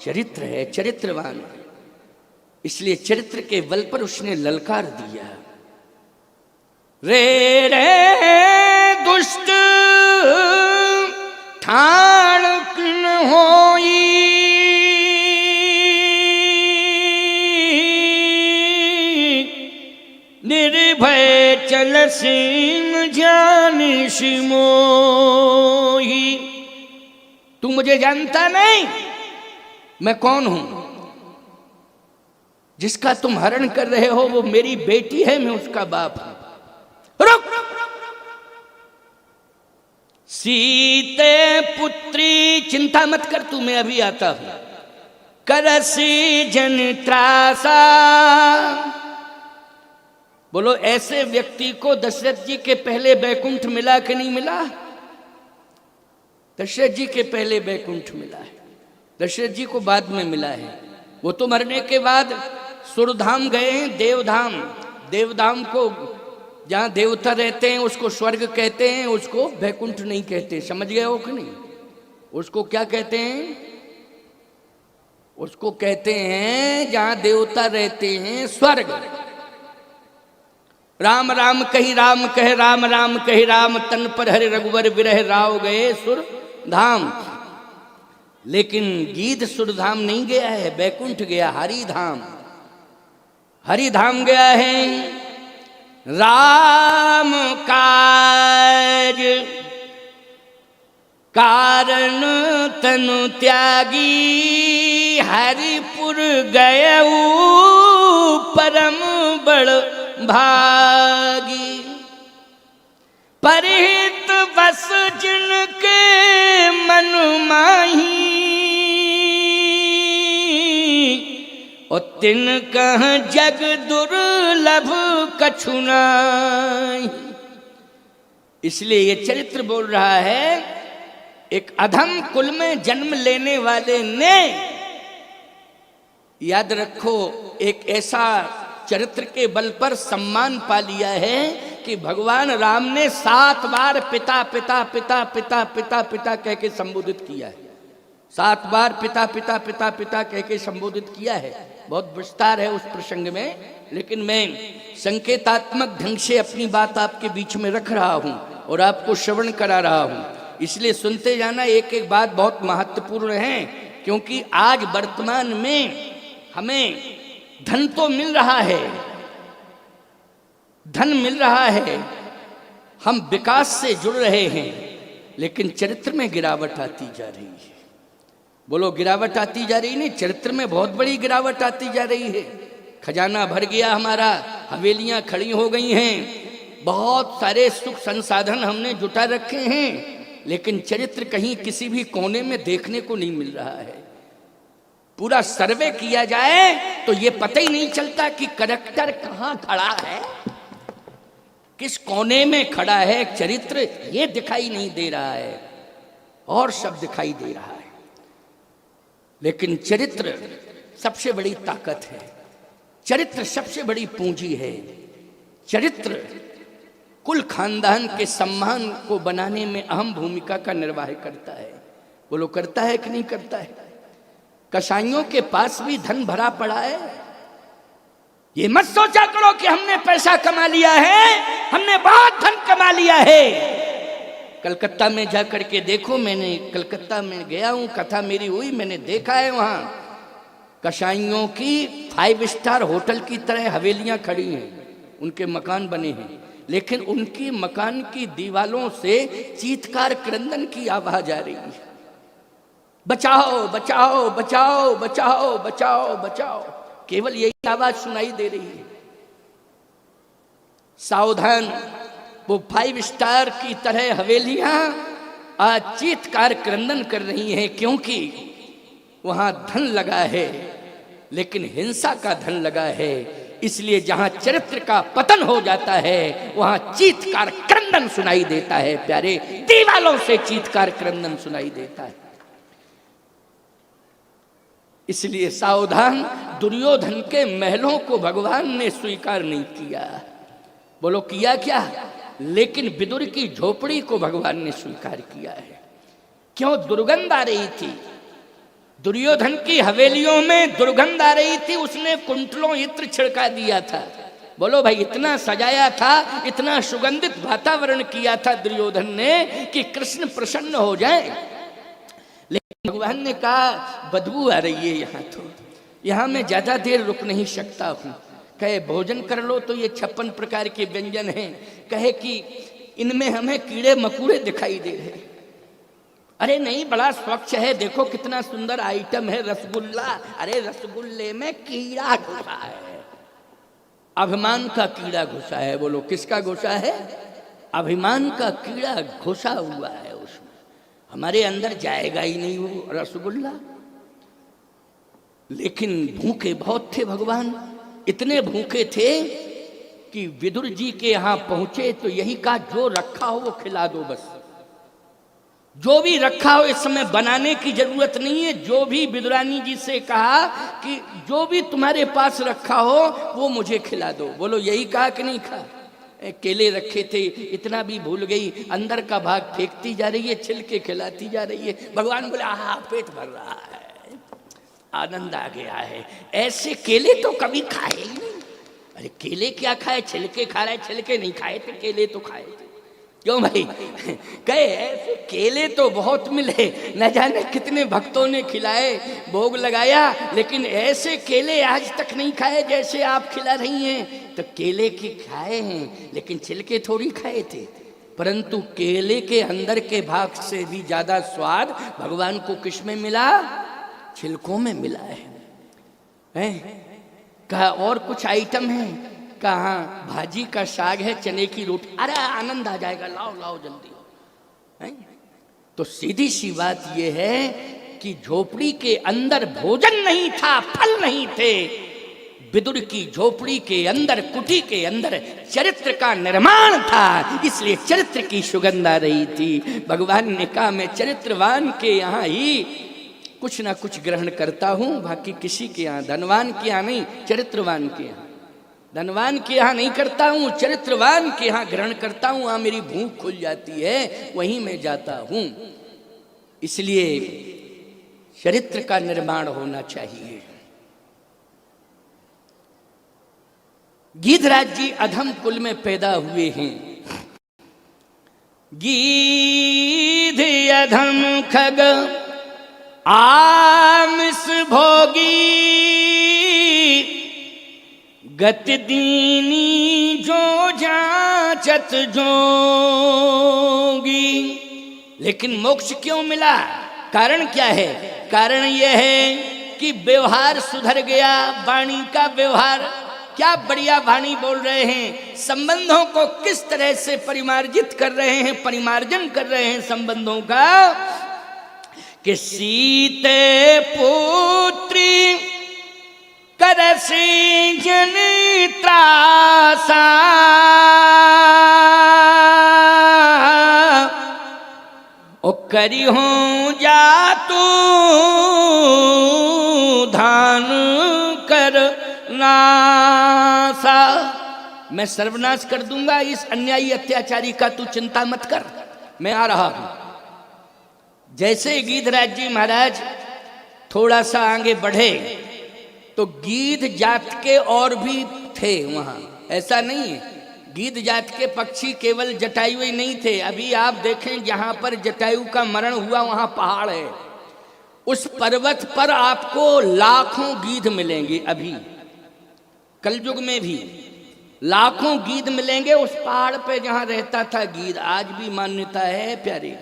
चरित्र है, चरित्रवान है। इसलिए चरित्र के बल पर उसने ललकार दिया। रे रे दुष्ट ठाण किन होई, निर्भय चल सीम ज्ञान सिमोही। तू मुझे जानता नहीं, मैं कौन हूं? जिसका तुम हरण कर रहे हो वो मेरी बेटी है, मैं उसका बाप हूं। रुक! सीते पुत्री, चिंता मत कर तू, मैं अभी आता हूं। करसी जन त्रासा। बोलो, ऐसे व्यक्ति को दशरथ जी के पहले बैकुंठ मिला कि नहीं मिला? दशरथ जी के पहले बैकुंठ मिला है, दशरथ जी को बाद में मिला है। वो तो मरने के बाद सुरधाम गए हैं, देवधाम। देवधाम को जहां देवता रहते हैं उसको स्वर्ग कहते हैं, उसको बैकुंठ नहीं कहते। समझ गए हो कि नहीं? उसको क्या कहते हैं? उसको कहते हैं जहां देवता रहते हैं स्वर्ग। राम राम कही राम कहे, राम राम कही राम, तन पर हरि रघुवर विरह राव गए सुर धाम। लेकिन गीध सुरधाम नहीं गया है, बैकुंठ गया, हरिधाम। हरिधाम गया है। राम काज कारण तनु त्यागी, हरिपुर गयऊ परम बड़ भागी। परिहित बस जिनके मन माही, और तिन कह जग दुर्लभ कछु नाहि। इसलिए ये चरित्र बोल रहा है, एक अधम कुल में जन्म लेने वाले ने, याद रखो, एक ऐसा चरित्र के बल पर सम्मान पा लिया है कि भगवान राम ने 7 बार पिता पिता पिता पिता पिता पिता कह के संबोधित किया है। 7 बार पिता पिता पिता पिता कह के संबोधित किया है। बहुत विस्तार है उस प्रसंग में, लेकिन मैं संकेतात्मक ढंग से अपनी बात आपके बीच में रख रहा हूं और आपको श्रवण करा रहा हूं, इसलिए सुनते जाना। एक एक बात बहुत महत्वपूर्ण है, क्योंकि आज वर्तमान में हमें धन तो मिल रहा है, धन मिल रहा है, हम विकास से जुड़ रहे हैं, लेकिन चरित्र में गिरावट आती जा रही है। बोलो, गिरावट आती जा रही नहीं, चरित्र में बहुत बड़ी गिरावट आती जा रही है। खजाना भर गया हमारा, हवेलियां खड़ी हो गई हैं, बहुत सारे सुख संसाधन हमने जुटा रखे हैं, लेकिन चरित्र कहीं किसी भी कोने में देखने को नहीं मिल रहा है। पूरा सर्वे किया जाए तो ये पता ही नहीं चलता कि करैक्टर कहाँ खड़ा है, किस कोने में खड़ा है चरित्र, ये दिखाई नहीं दे रहा है, और सब दिखाई दे रहा है। लेकिन चरित्र सबसे बड़ी ताकत है, चरित्र सबसे बड़ी पूंजी है। चरित्र कुल खानदान के सम्मान को बनाने में अहम भूमिका का निर्वाह करता है। बोलो, करता है कि नहीं करता है? कसाईयों के पास भी धन भरा पड़ा है। ये मत सोचा करो कि हमने पैसा कमा लिया है, हमने बहुत धन कमा लिया है। कलकत्ता में जा करके देखो, मैंने कलकत्ता में गया हूं, कथा मेरी हुई, मैंने देखा है वहां कसाईयों की 5 स्टार होटल की तरह हवेलियां खड़ी हैं, उनके मकान बने हैं, लेकिन उनकी मकान की दीवालों से चीत्कार क्रंदन की आवाज आ रही है, बचाओ बचाओ बचाओ बचाओ बचाओ बचाओ, केवल यही आवाज सुनाई दे रही है। सावधान, वो 5 स्टार की तरह हवेलियां आज चीत्कार क्रंदन कर रही हैं, क्योंकि वहां धन लगा है, लेकिन हिंसा का धन लगा है। इसलिए जहां चरित्र का पतन हो जाता है वहां चीत्कार क्रंदन सुनाई देता है। प्यारे, दीवालों से चीत्कार क्रंदन सुनाई देता है। इसलिए सावधान, दुर्योधन के महलों को भगवान ने स्वीकार नहीं किया। बोलो, किया क्या? लेकिन विदुर की झोपड़ी को भगवान ने स्वीकार किया है। क्यों? दुर्गंध आ रही थी, दुर्योधन की हवेलियों में दुर्गंध आ रही थी, उसने कुंटलों इत्र छिड़का दिया था। बोलो भाई, इतना सजाया था, इतना सुगंधित वातावरण किया था दुर्योधन ने कि कृष्ण प्रसन्न हो जाए, लेकिन भगवान ने कहा बदबू आ रही है यहाँ, तो यहाँ मैं ज्यादा देर रुक नहीं सकता हूँ। कहे भोजन कर लो, तो ये 56 प्रकार के व्यंजन हैं, कहे कि इनमें हमें कीड़े मकोड़े दिखाई दे रहे। अरे नहीं, बड़ा स्वच्छ है, देखो कितना सुंदर आइटम है रसगुल्ला। अरे रसगुल्ले में कीड़ा घुसा है, अभिमान का कीड़ा घुसा है। बोलो किसका घुसा है? अभिमान का कीड़ा घुसा हुआ है उसमें, हमारे अंदर जाएगा ही नहीं वो रसगुल्ला। लेकिन भूखे बहुत थे भगवान, इतने भूखे थे कि विदुर जी के यहां पहुंचे तो यही कहा, जो रखा हो वो खिला दो, बस जो भी रखा हो, इस समय बनाने की जरूरत नहीं है। जो भी विदुरानी जी से कहा कि जो भी तुम्हारे पास रखा हो वो मुझे खिला दो। बोलो यही कहा कि नहीं कहा? केले रखे थे, इतना भी भूल गई, अंदर का भाग फेंकती जा रही है, छिलके खिलाती जा रही है। भगवान बोले आहा, पेट भर रहा है, आनंद आ गया है। ऐसे केले तो कभी खाए ही नहीं। अरे केले क्या खाए, छिलके खा रहे, छिलके नहीं खाए थे, केले तो खाए थे। क्यों भाई? कहे ऐसे केले तो बहुत मिले, न जाने कितने भक्तों ने खिलाए, भोग लगाया, लेकिन ऐसे केले आज तक नहीं खाए जैसे आप खिला रही हैं। तो केले के खाए हैं, लेकिन छिलके थोड़ी खाए थे। परंतु केले के अंदर के भाग से भी ज्यादा स्वाद भगवान को किस में मिला? छिलकों में मिला है? कहा और कुछ आइटम है? कहा भाजी का साग है, चने की रोटी। अरे आनंद आ जाएगा, लाओ लाओ जल्दी है? तो सीधी सी बात यह है कि झोपड़ी के अंदर भोजन नहीं था, फल नहीं थे। विदुर की झोपड़ी के अंदर, कुटी के अंदर चरित्र का निर्माण था, इसलिए चरित्र की सुगंध आ रही थी। भगवान ने कहा मैं चरित्रवान के यहाँ ही कुछ ना कुछ ग्रहण करता हूं, बाकी किसी के यहाँ, धनवान के यहाँ नहीं, चरित्रवान के यहाँ। धनवान के यहाँ नहीं करता हूं, चरित्रवान के यहाँ ग्रहण करता हूं। वहां मेरी भूख खुल जाती है, वहीं मैं जाता हूं। इसलिए चरित्र का निर्माण होना चाहिए। गीधराज जी अधम कुल में पैदा हुए हैं। गीध अधम खग आमिस भोगी, गत दीनी जो जांचत जोगी। लेकिन मोक्ष क्यों मिला? कारण क्या है? कारण यह है कि व्यवहार सुधर गया, वाणी का व्यवहार। क्या बढ़िया वाणी बोल रहे हैं, संबंधों को किस तरह से परिमार्जित कर रहे हैं, परिमार्जन कर रहे हैं संबंधों का। कि सीते पुत्री करसी जन त्रासा, ओ करी हूं जातू धान कर नासा। मैं सर्वनाश कर दूंगा इस अन्यायी अत्याचारी का, तू चिंता मत कर, मैं आ रहा हूं। जैसे गीधराज जी महाराज थोड़ा सा आगे बढ़े तो गीध जात के और भी थे वहां। ऐसा नहीं है गीध जात के पक्षी केवल जटायु ही नहीं थे। अभी आप देखें जहां पर जटायु का मरण हुआ वहां पहाड़ है, उस पर्वत पर आपको लाखों गीध मिलेंगे। अभी कलयुग में भी लाखों गीध मिलेंगे उस पहाड़ पे जहां रहता था गीध। आज भी मान्यता है प्यारे,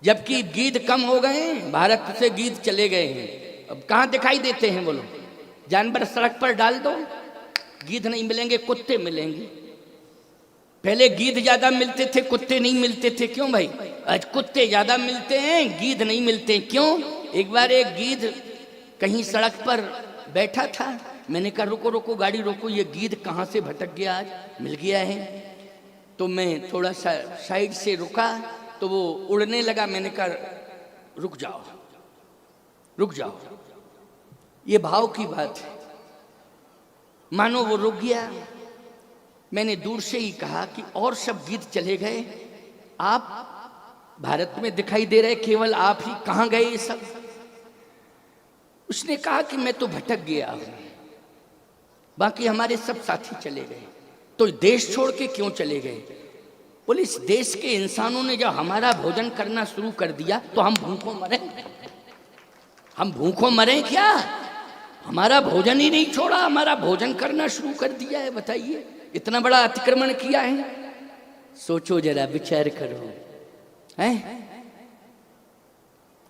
जबकि गीध कम हो गए, भारत से गीध चले गए हैं। अब कहाँ दिखाई देते हैं बोलो? जानवर सड़क पर डाल दो, गीध नहीं मिलेंगे, कुत्ते मिलेंगे। पहले गीध ज्यादा मिलते थे, कुत्ते नहीं मिलते थे। क्यों भाई? आज कुत्ते ज्यादा मिलते हैं, गीध नहीं मिलते। क्यों? एक बार एक गीध कहीं सड़क पर बैठा था, मैंने कहा रुको रुको गाड़ी रोको, ये गीध कहाँ से भटक गया, आज मिल गया है। तो मैं थोड़ा सा साइड से रुका तो वो उड़ने लगा। मैंने कहा रुक जाओ रुक जाओ, ये भाव की बात है। मानो वो रुक गया। मैंने दूर से ही कहा कि और सब गीत चले गए, आप भारत में दिखाई दे रहे, केवल आप ही कहाँ गए ये सब? उसने कहा कि मैं तो भटक गया हूं, बाकी हमारे सब साथी चले गए। तो देश छोड़ के क्यों चले गए? बोले इस देश के इंसानों ने जब हमारा भोजन करना शुरू कर दिया तो हम भूखों मरे। हम भूखों मरे क्या? हमारा भोजन ही नहीं छोड़ा, हमारा भोजन करना शुरू कर दिया है। बताइए इतना बड़ा अतिक्रमण किया है। सोचो जरा, विचार करो। हैं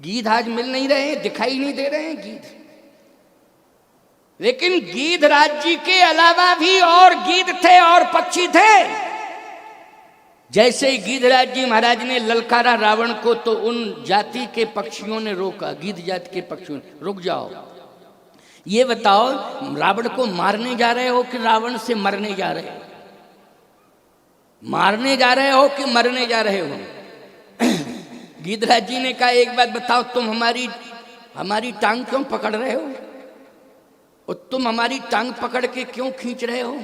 गीध आज मिल नहीं रहे हैं, दिखाई नहीं दे रहे हैं गीध। लेकिन गीधराज जी के अलावा भी और गीध थे और पक्षी थे। जैसे ही गीधराज जी महाराज ने ललकारा रावण को, तो उन जाति के पक्षियों ने रोका, गीध जाति के पक्षियों ने, रुक जाओ, ये बताओ रावण को मारने जा रहे हो कि रावण से मरने जा रहे हो? मारने जा रहे हो कि मरने जा रहे हो? गीधराज जी ने कहा एक बात बताओ, तुम हमारी टांग क्यों पकड़ रहे हो? और तुम हमारी टांग पकड़ के क्यों खींच रहे हो?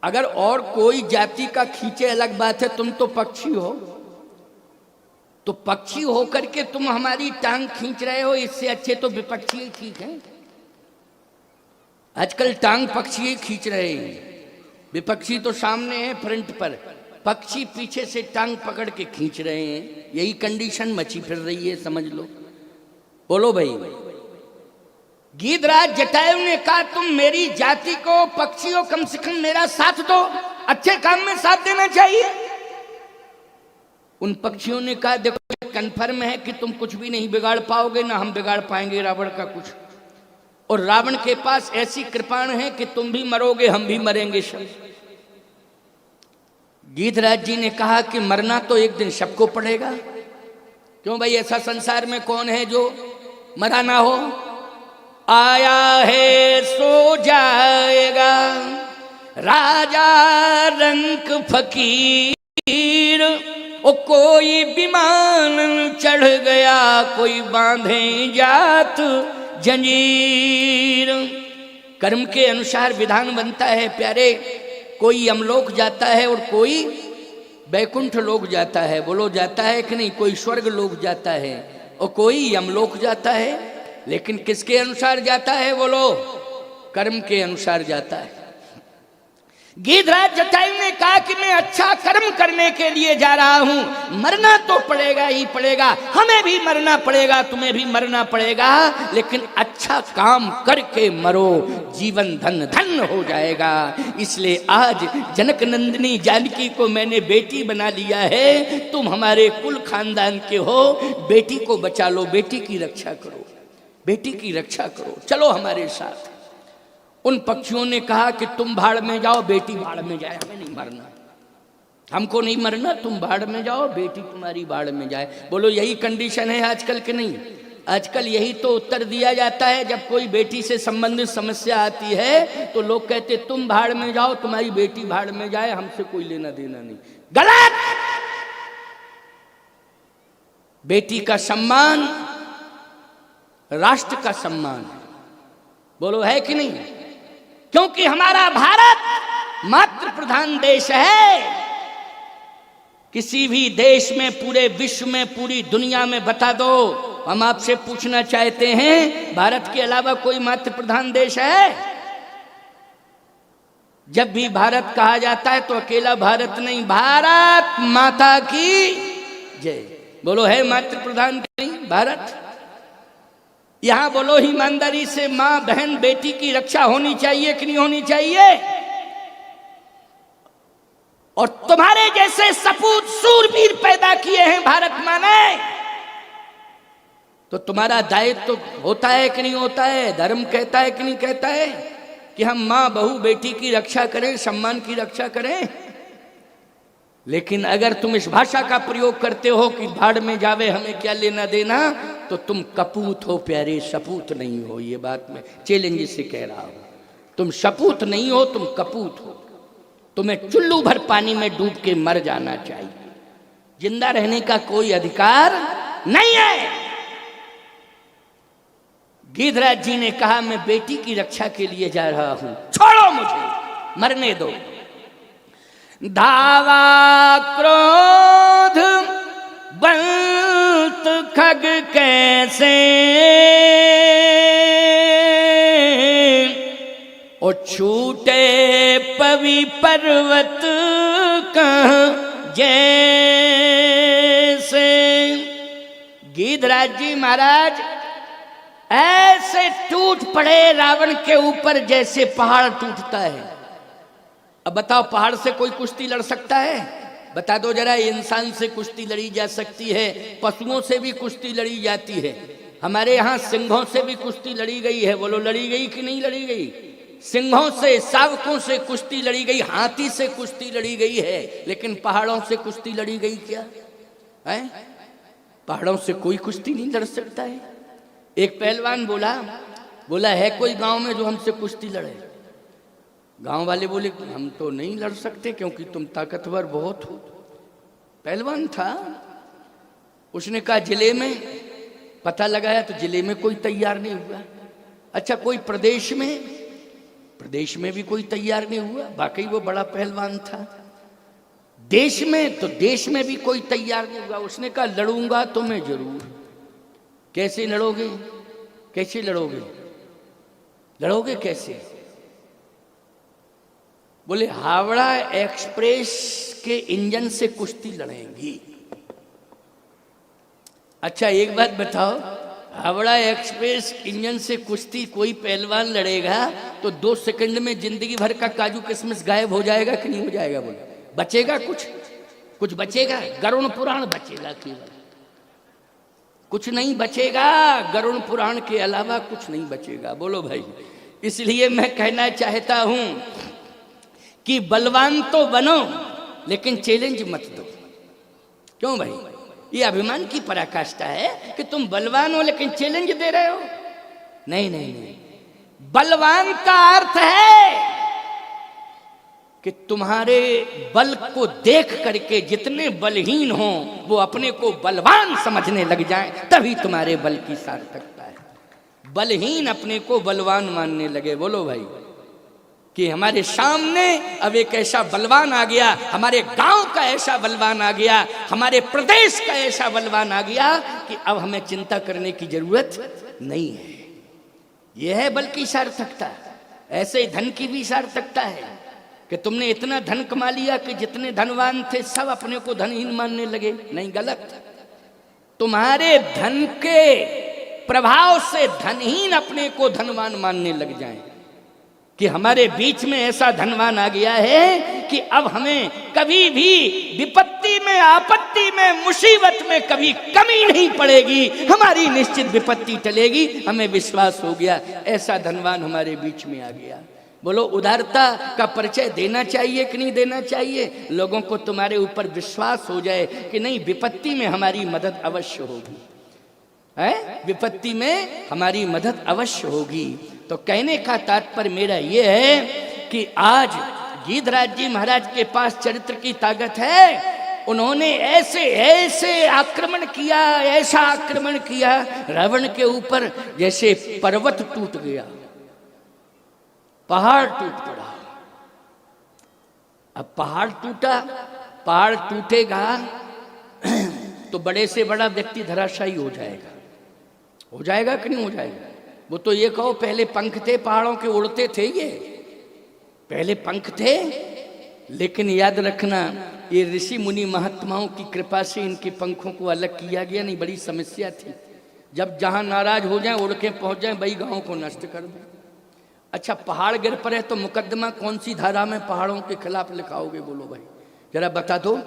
अगर और कोई जाति का खींचे अलग बात है, तुम तो पक्षी हो, तो पक्षी होकर के तुम हमारी टांग खींच रहे हो, इससे अच्छे तो विपक्षी ही ठीक है। आजकल टांग पक्षी ही खींच रहे हैं, विपक्षी तो सामने है फ्रंट पर, पक्षी पीछे से टांग पकड़ के खींच रहे हैं। यही कंडीशन मची फिर रही है, समझ लो। बोलो भाई। गीधराज जटायु ने कहा तुम मेरी जाति को, पक्षी हो, कम से कम मेरा साथ दो, अच्छे काम में साथ देना चाहिए। उन पक्षियों ने कहा देखो कन्फर्म है कि तुम कुछ भी नहीं बिगाड़ पाओगे, ना हम बिगाड़ पाएंगे रावण का कुछ, और रावण के पास ऐसी कृपाण है कि तुम भी मरोगे हम भी मरेंगे सब। गीधराज जी ने कहा कि मरना तो एक दिन सबको पड़ेगा, क्यों भाई, ऐसा संसार में कौन है जो मरा ना हो? आया है सो जाएगा राजा रंक फकीर, ओ कोई विमान चढ़ गया, कोई बांधे जात जंजीर। कर्म के अनुसार विधान बनता है प्यारे, कोई यमलोक जाता है और कोई बैकुंठ लोक जाता है। बोलो जाता है कि नहीं? कोई स्वर्ग लोक जाता है और कोई यमलोक जाता है, लेकिन किसके अनुसार जाता है? बोलो, कर्म के अनुसार जाता है। गीधराज जटायु ने कहा कि मैं अच्छा कर्म करने के लिए जा रहा हूं, मरना तो पड़ेगा ही पड़ेगा, हमें भी मरना पड़ेगा, तुम्हें भी मरना पड़ेगा, लेकिन अच्छा काम करके मरो, जीवन धन धन हो जाएगा। इसलिए आज जनक नंदिनी जानकी को मैंने बेटी बना लिया है, तुम हमारे कुल खानदान के हो, बेटी को बचा लो, बेटी की रक्षा करो, बेटी की रक्षा करो, चलो हमारे साथ। उन पक्षियों ने कहा कि तुम भाड़ में जाओ, बेटी भाड़ में जाए, हमें नहीं मरना, हमको नहीं मरना, तुम भाड़ में जाओ, बेटी तुम्हारी भाड़ में जाए। बोलो यही कंडीशन है आजकल के नहीं? आजकल यही तो उत्तर दिया जाता है जब कोई बेटी से संबंधित समस्या आती है, तो लोग कहते तुम भाड़ में जाओ, तुम्हारी बेटी भाड़ में जाए, हमसे कोई लेना देना नहीं। गलत। बेटी का सम्मान राष्ट्र का सम्मान है, बोलो है कि नहीं? क्योंकि हमारा भारत मातृ प्रधान देश है। किसी भी देश में, पूरे विश्व में, पूरी दुनिया में बता दो, हम आपसे पूछना चाहते हैं, भारत के अलावा कोई मातृ प्रधान देश है? जब भी भारत कहा जाता है तो अकेला भारत नहीं, भारत माता की जय। बोलो है मातृ प्रधान नहीं भारत? यहां बोलो ईमानदारी से, मां बहन बेटी की रक्षा होनी चाहिए कि नहीं होनी चाहिए? और तुम्हारे जैसे सपूत सूरवीर पैदा किए हैं भारत मां ने, तो तुम्हारा दायित्व तो होता है कि नहीं होता है? धर्म कहता है कि नहीं कहता है कि हम मां बहू बेटी की रक्षा करें, सम्मान की रक्षा करें? लेकिन अगर तुम इस भाषा का प्रयोग करते हो कि भाड़ में जावे, हमें क्या लेना देना, तो तुम कपूत हो प्यारे, सपूत नहीं हो। ये बात मैं चैलेंज से कह रहा हूं, तुम सपूत नहीं हो, तुम कपूत हो। तुम्हें चुल्लू भर पानी में डूब के मर जाना चाहिए, जिंदा रहने का कोई अधिकार नहीं है। गीधराज जी ने कहा मैं बेटी की रक्षा के लिए जा रहा हूं, छोड़ो मुझे, मरने दो। धावा क्रोध बंत खग कैसे, और छूटे पवि पर्वत कहाँ जैसे। गीधराज जी महाराज ऐसे टूट पड़े रावण के ऊपर जैसे पहाड़ टूटता है। अब बताओ, पहाड़ से कोई कुश्ती लड़ सकता है? बता दो जरा, इंसान से कुश्ती लड़ी जा सकती है, पशुओं से भी कुश्ती लड़ी जाती है, हमारे यहाँ सिंहों से भी कुश्ती लड़ी गई है। बोलो लड़ी गई कि नहीं लड़ी गई? सिंहों से, शावकों से कुश्ती लड़ी गई, हाथी से कुश्ती लड़ी गई है, लेकिन पहाड़ों से कुश्ती लड़ी गई क्या है? पहाड़ों से कोई कुश्ती नहीं लड़ सकता है। एक पहलवान बोला है कोई गांव में जो हमसे कुश्ती लड़े? गांव वाले बोले हम तो नहीं लड़ सकते क्योंकि तुम ताकतवर बहुत हो। पहलवान था, उसने कहा जिले में, पता लगाया तो जिले में कोई तैयार नहीं हुआ। अच्छा कोई प्रदेश में भी कोई तैयार नहीं हुआ, वाकई वो बड़ा पहलवान था। देश में, तो देश में भी कोई तैयार नहीं हुआ। उसने कहा लड़ूंगा तो मैं जरूर। कैसे लड़ोगे? कैसे लड़ोगे? लड़ोगे कैसे? बोले हावड़ा एक्सप्रेस के इंजन से कुश्ती लड़ेंगी। अच्छा एक बात बताओ, हावड़ा एक्सप्रेस इंजन से कुश्ती कोई पहलवान लड़ेगा तो 2 सेकंड में जिंदगी भर का काजू किशमिश गायब हो जाएगा कि नहीं हो जाएगा? बोले बचेगा कुछ बचेगा? गरुड़ पुराण बचेगा केवल, कुछ नहीं बचेगा। गरुड़ पुराण के अलावा कुछ नहीं बचेगा। बोलो भाई, इसलिए मैं कहना चाहता हूं कि बलवान तो बनो लेकिन चैलेंज मत दो। क्यों भाई? ये अभिमान की पराकाष्ठा है कि तुम बलवान हो लेकिन चैलेंज दे रहे हो। नहीं, बलवान का अर्थ है कि तुम्हारे बल को देख करके जितने बलहीन हो वो अपने को बलवान समझने लग जाएं, तभी तुम्हारे बल की सार्थकता है। बलहीन अपने को बलवान मानने लगे। बोलो भाई, कि हमारे सामने अब एक ऐसा बलवान आ गया, हमारे गांव का ऐसा बलवान आ गया, हमारे प्रदेश का ऐसा बलवान आ गया कि अब हमें चिंता करने की जरूरत नहीं है। यह है बल की सार्थकता। ऐसे धन की भी सार्थकता है कि तुमने इतना धन कमा लिया कि जितने धनवान थे सब अपने को धनहीन मानने लगे। नहीं, गलत। तुम्हारे धन के प्रभाव से धनहीन अपने को धनवान मानने लग जाएं, कि हमारे बीच में ऐसा धनवान आ गया है कि अब हमें कभी भी विपत्ति में, आपत्ति में, मुसीबत में कभी कमी नहीं पड़ेगी, हमारी निश्चित विपत्ति टलेगी, हमें विश्वास हो गया। ऐसा धनवान हमारे बीच में आ गया। बोलो उदारता का परिचय देना चाहिए कि नहीं देना चाहिए? लोगों को तुम्हारे ऊपर विश्वास हो जाए कि नहीं, विपत्ति में हमारी मदद अवश्य होगी, है विपत्ति में हमारी मदद अवश्य होगी। तो कहने का तात्पर्य मेरा ये है कि आज गिरिधराज जी महाराज के पास चरित्र की ताकत है। उन्होंने ऐसे आक्रमण किया, ऐसा आक्रमण किया रावण के ऊपर जैसे पर्वत टूट गया, पहाड़ टूट पड़ा। अब पहाड़ टूटेगा तो बड़े से बड़ा व्यक्ति धराशायी हो जाएगा कि नहीं हो जाएगा? वो तो ये कहो पहले पंख थे पहाड़ों के, उड़ते थे, ये पहले पंख थे। लेकिन याद रखना, ये ऋषि मुनि महात्माओं की कृपा से इनके पंखों को अलग किया गया, नहीं बड़ी समस्या थी। जब जहां नाराज हो जाए, उड़ के पहुंच जाए, भाई गांव को नष्ट कर दो। अच्छा पहाड़ गिर पड़े तो मुकदमा कौन सी धारा में पहाड़ों के खिलाफ लिखाओगे? बोलो भाई जरा बता दो।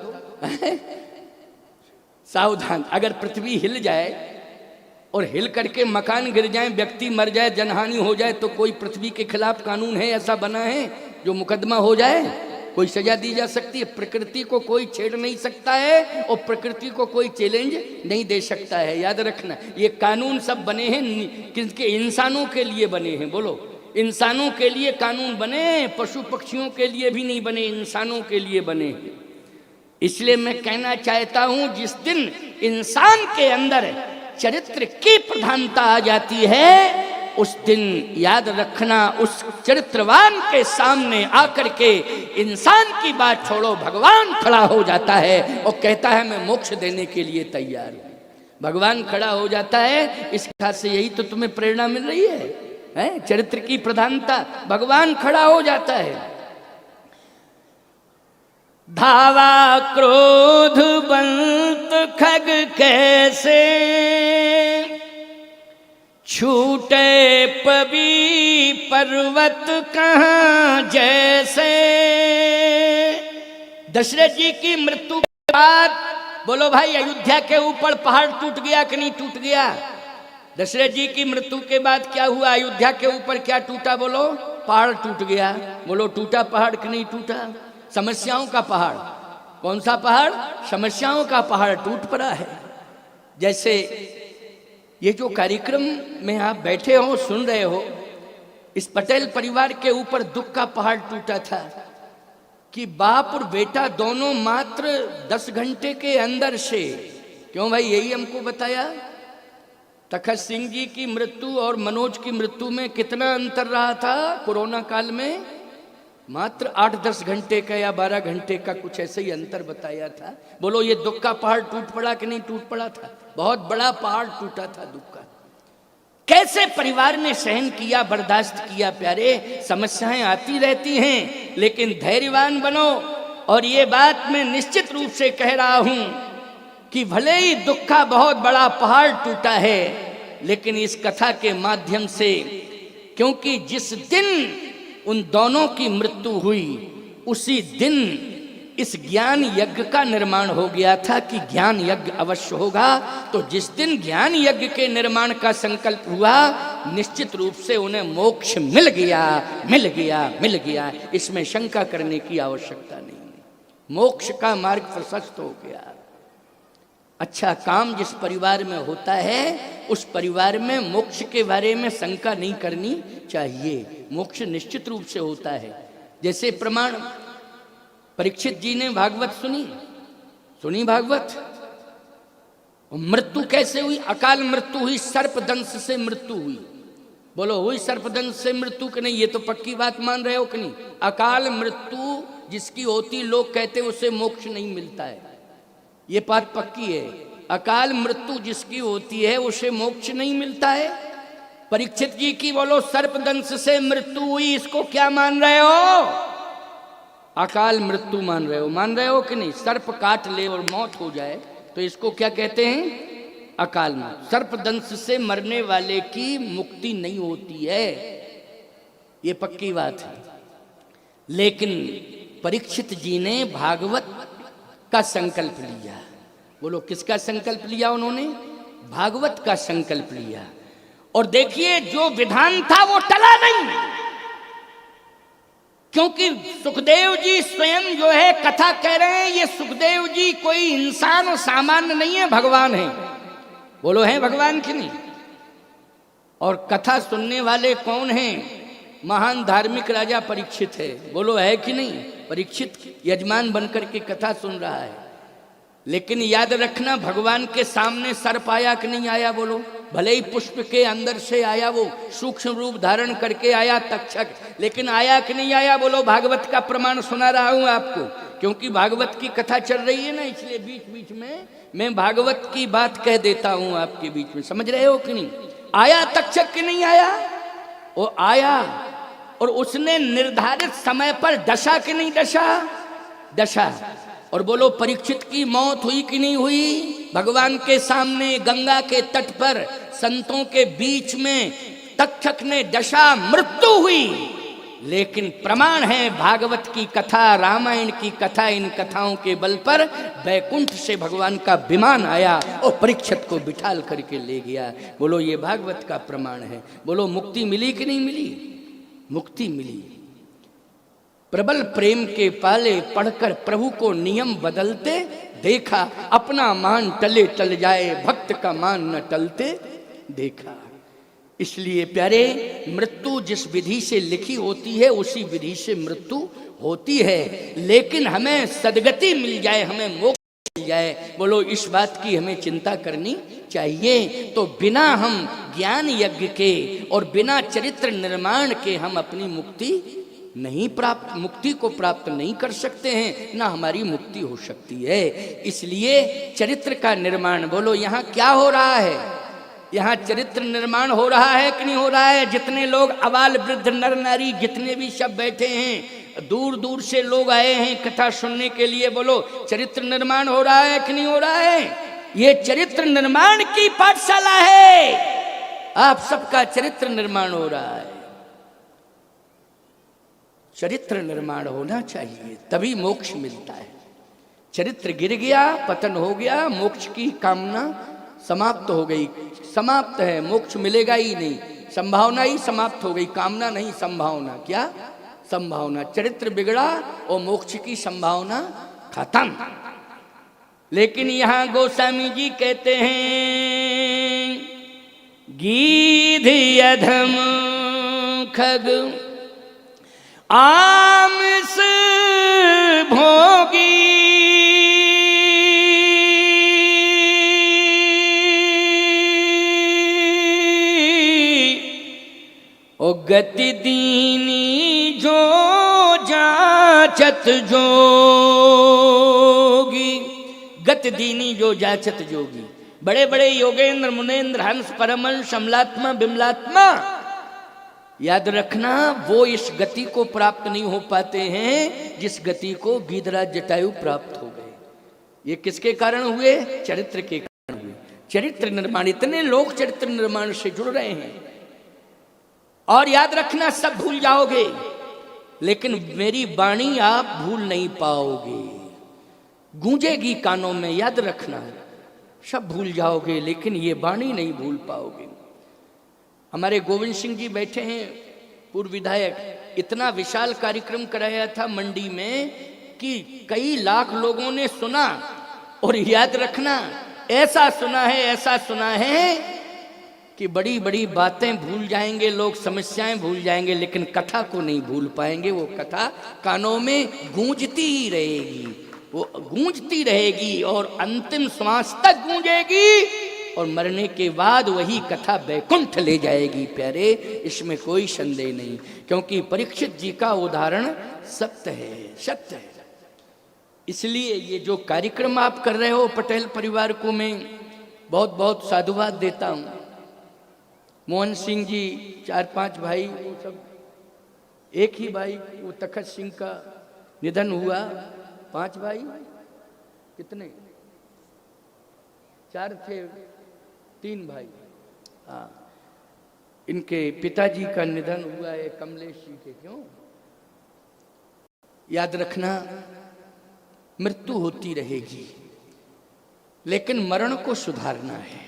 सावधान, अगर पृथ्वी हिल जाए और हिल करके मकान गिर जाए, व्यक्ति मर जाए, जनहानि हो जाए, तो कोई पृथ्वी के खिलाफ कानून है ऐसा बना है जो मुकदमा हो जाए, कोई सजा दी जा सकती है? प्रकृति को कोई छेड़ नहीं सकता है और प्रकृति को कोई चैलेंज नहीं दे सकता है। याद रखना, ये कानून सब बने हैं किसके? इंसानों के लिए बने हैं। बोलो, इंसानों के लिए कानून बने, पशु पक्षियों के लिए भी नहीं बने, इंसानों के लिए बने हैं। इसलिए मैं कहना चाहता हूं, जिस दिन इंसान के अंदर चरित्र की प्रधानता आ जाती है, उस दिन याद रखना, उस चरित्रवान के सामने आकर के इंसान की बात छोड़ो, भगवान खड़ा हो जाता है और कहता है मैं मोक्ष देने के लिए तैयार हूं। भगवान खड़ा हो जाता है, इस कथा से यही तो तुम्हें प्रेरणा मिल रही है? चरित्र की प्रधानता, भगवान खड़ा हो जाता है। धावा क्रोध बंत खग कैसे, छूटे पवी पर्वत कहाँ जैसे, दशरथ जी की मृत्यु के बाद बोलो भाई अयोध्या के ऊपर पहाड़ टूट गया कि नहीं टूट गया? दशरथ जी की मृत्यु के बाद क्या हुआ? अयोध्या के ऊपर क्या टूटा? बोलो पहाड़ टूट गया। बोलो टूटा पहाड़ कि नहीं टूटा? समस्याओं का पहाड़। कौन सा पहाड़? समस्याओं का पहाड़ टूट पड़ा है। जैसे ये जो कार्यक्रम में आप बैठे हो सुन रहे हो, इस पटेल परिवार के ऊपर दुख का पहाड़ टूटा था कि बाप और बेटा दोनों मात्र 10 घंटे के अंदर से, क्यों भाई यही हमको बताया, तखत सिंह जी की मृत्यु और मनोज की मृत्यु में कितना अंतर रहा था कोरोना काल में? मात्र 8-10 घंटे का या 12 घंटे का कुछ ऐसे ही अंतर बताया था। बोलो ये दुख का पहाड़ टूट पड़ा कि नहीं टूट पड़ा था? बहुत बड़ा पहाड़ टूटा था दुख का। कैसे परिवार ने सहन किया, बर्दाश्त किया। प्यारे, समस्याएं आती रहती हैं लेकिन धैर्यवान बनो। और ये बात मैं निश्चित रूप से कह रहा हूं कि भले ही दुख का बहुत बड़ा पहाड़ टूटा है, लेकिन इस कथा के माध्यम से, क्योंकि जिस दिन उन दोनों की मृत्यु हुई उसी दिन इस ज्ञान यज्ञ का निर्माण हो गया था कि ज्ञान यज्ञ अवश्य होगा। तो जिस दिन ज्ञान यज्ञ के निर्माण का संकल्प हुआ, निश्चित रूप से उन्हें मोक्ष मिल गया, मिल गया, मिल गया। इसमें शंका करने की आवश्यकता नहीं। मोक्ष का मार्ग प्रशस्त हो गया। अच्छा काम जिस परिवार में होता है उस परिवार में मोक्ष के बारे में शंका नहीं करनी चाहिए। मोक्ष निश्चित रूप से होता है। जैसे प्रमाण परीक्षित जी ने भागवत सुनी भागवत। मृत्यु कैसे हुई? अकाल मृत्यु हुई, सर्पदंश से मृत्यु हुई। बोलो हुई सर्पदंश से मृत्यु कि नहीं? ये तो पक्की बात मान रहे हो कि नहीं? अकाल मृत्यु जिसकी होती लोग कहते उसे मोक्ष नहीं मिलता है, ये बात पक्की है। अकाल मृत्यु जिसकी होती है उसे मोक्ष नहीं मिलता है। परीक्षित जी की बोलो सर्पदंश से मृत्यु हुई, इसको क्या मान रहे हो? अकाल मृत्यु मान रहे हो कि नहीं? सर्प काट ले और मौत हो जाए तो इसको क्या कहते हैं? अकाल मौत। सर्पदंश से मरने वाले की मुक्ति नहीं होती है, ये पक्की बात है। लेकिन परीक्षित जी ने भागवत का संकल्प लिया। बोलो किसका संकल्प लिया उन्होंने? भागवत का संकल्प लिया। और देखिए जो विधान था वो टला नहीं, क्योंकि सुखदेव जी स्वयं जो है कथा कह रहे हैं। ये सुखदेव जी कोई इंसान और सामान्य नहीं है, भगवान है। बोलो है भगवान की नहीं? और कथा सुनने वाले कौन हैं? महान धार्मिक राजा परीक्षित है। बोलो है कि नहीं? परीक्षित यजमान बनकर के कथा सुन रहा है। लेकिन याद रखना भगवान के सामने सर्प आया कि नहीं आया? बोलो भले ही पुष्प के अंदर से आया, वो सूक्ष्म रूप धारण करके आया तक्षक, लेकिन आया कि नहीं आया? बोलो भागवत का प्रमाण सुना रहा हूं आपको, क्योंकि भागवत की कथा चल रही है ना, इसलिए बीच बीच में मैं भागवत की बात कह देता हूं आपके बीच में। समझ रहे हो कि नहीं? आया तक्षक कि नहीं आया? वो आया और उसने निर्धारित समय पर डसा कि नहीं डसा। और बोलो परीक्षित की मौत हुई कि नहीं हुई? भगवान के सामने गंगा के तट पर संतों के बीच में तक्षक ने डसा, मृत्यु हुई। लेकिन प्रमाण है भागवत की कथा, रामायण की कथा, इन कथाओं के बल पर बैकुंठ से भगवान का विमान आया और परीक्षित को बिठाल करके ले गया। बोलो ये भागवत का प्रमाण है। बोलो मुक्ति मिली कि नहीं मिली? मुक्ति मिली। प्रबल प्रेम के पाले पढ़कर प्रभु को नियम बदलते देखा, अपना मान टले टल जाए, भक्त का मान न टलते देखा। इसलिए प्यारे, मृत्यु जिस विधि से लिखी होती है उसी विधि से मृत्यु होती है। लेकिन हमें सदगति मिल जाए, हमें मोक्ष मिल जाए, बोलो इस बात की हमें चिंता करनी चाहिए। तो बिना हम ज्ञान यज्ञ के और बिना चरित्र निर्माण के हम अपनी मुक्ति को प्राप्त नहीं कर सकते हैं, ना हमारी मुक्ति हो सकती है। इसलिए चरित्र का निर्माण, बोलो यहाँ क्या हो रहा है? यहाँ चरित्र निर्माण हो रहा है कि नहीं हो रहा है? जितने लोग अबाल वृद्ध नर नारी जितने भी सब बैठे हैं, दूर दूर से लोग आए हैं कथा सुनने के लिए, बोलो चरित्र निर्माण हो रहा है कि नहीं हो रहा है? ये चरित्र निर्माण की पाठशाला है। आप सबका चरित्र निर्माण हो रहा है। चरित्र निर्माण होना चाहिए, तभी मोक्ष मिलता है। चरित्र गिर गया, पतन हो गया, मोक्ष की कामना समाप्त हो गई, समाप्त है, मोक्ष मिलेगा ही नहीं, संभावना ही समाप्त हो गई, कामना नहीं संभावना। क्या संभावना? चरित्र बिगड़ा और मोक्ष की संभावना खत्म। लेकिन यहां गोस्वामी जी कहते हैं गीध अधम खग आमिष भोगी ओ गति दीनी जो जाचत जोगी, गति दीनी जो जाचत जोगी। बड़े बड़े योगेंद्र मुनेन्द्र हंस परमहंस अमलात्मा बिमलात्मा, याद रखना वो इस गति को प्राप्त नहीं हो पाते हैं जिस गति को गीधराज जटायु प्राप्त हो गए। ये किसके कारण हुए? चरित्र के कारण हुए। चरित्र निर्माण, इतने लोग चरित्र निर्माण से जुड़ रहे हैं। और याद रखना सब भूल जाओगे, लेकिन मेरी वाणी आप भूल नहीं पाओगे, गूंजेगी कानों में। याद रखना सब भूल जाओगे, लेकिन ये वाणी नहीं भूल पाओगे। हमारे गोविंद सिंह जी बैठे हैं, पूर्व विधायक, इतना विशाल कार्यक्रम कराया था मंडी में कि कई लाख लोगों ने सुना। और याद रखना ऐसा सुना है कि बड़ी बड़ी बातें भूल जाएंगे लोग, समस्याएं भूल जाएंगे, लेकिन कथा को नहीं भूल पाएंगे। वो कथा कानों में गूंजती ही रहेगी, वो गूंजती रहेगी और अंतिम श्वास तक गूंजेगी, और मरने के बाद वही कथा बैकुंठ ले जाएगी प्यारे, इसमें कोई संदेह नहीं। क्योंकि परीक्षित जी का उदाहरण सत्य है, सत्य है। इसलिए ये जो कार्यक्रम आप कर रहे हो पटेल परिवार को मैं बहुत बहुत साधुवाद देता हूँ। मोहन सिंह जी, 4-5 भाई, वो सब एक ही भाई, वो तखत सिंह का निधन हुआ, 5 भाई, कितने? 4 थे, 3 भाई। हाँ, इनके पिताजी का निधन हुआ है, कमलेश जी के। क्यों? याद रखना मृत्यु होती रहेगी, लेकिन मरण को सुधारना है।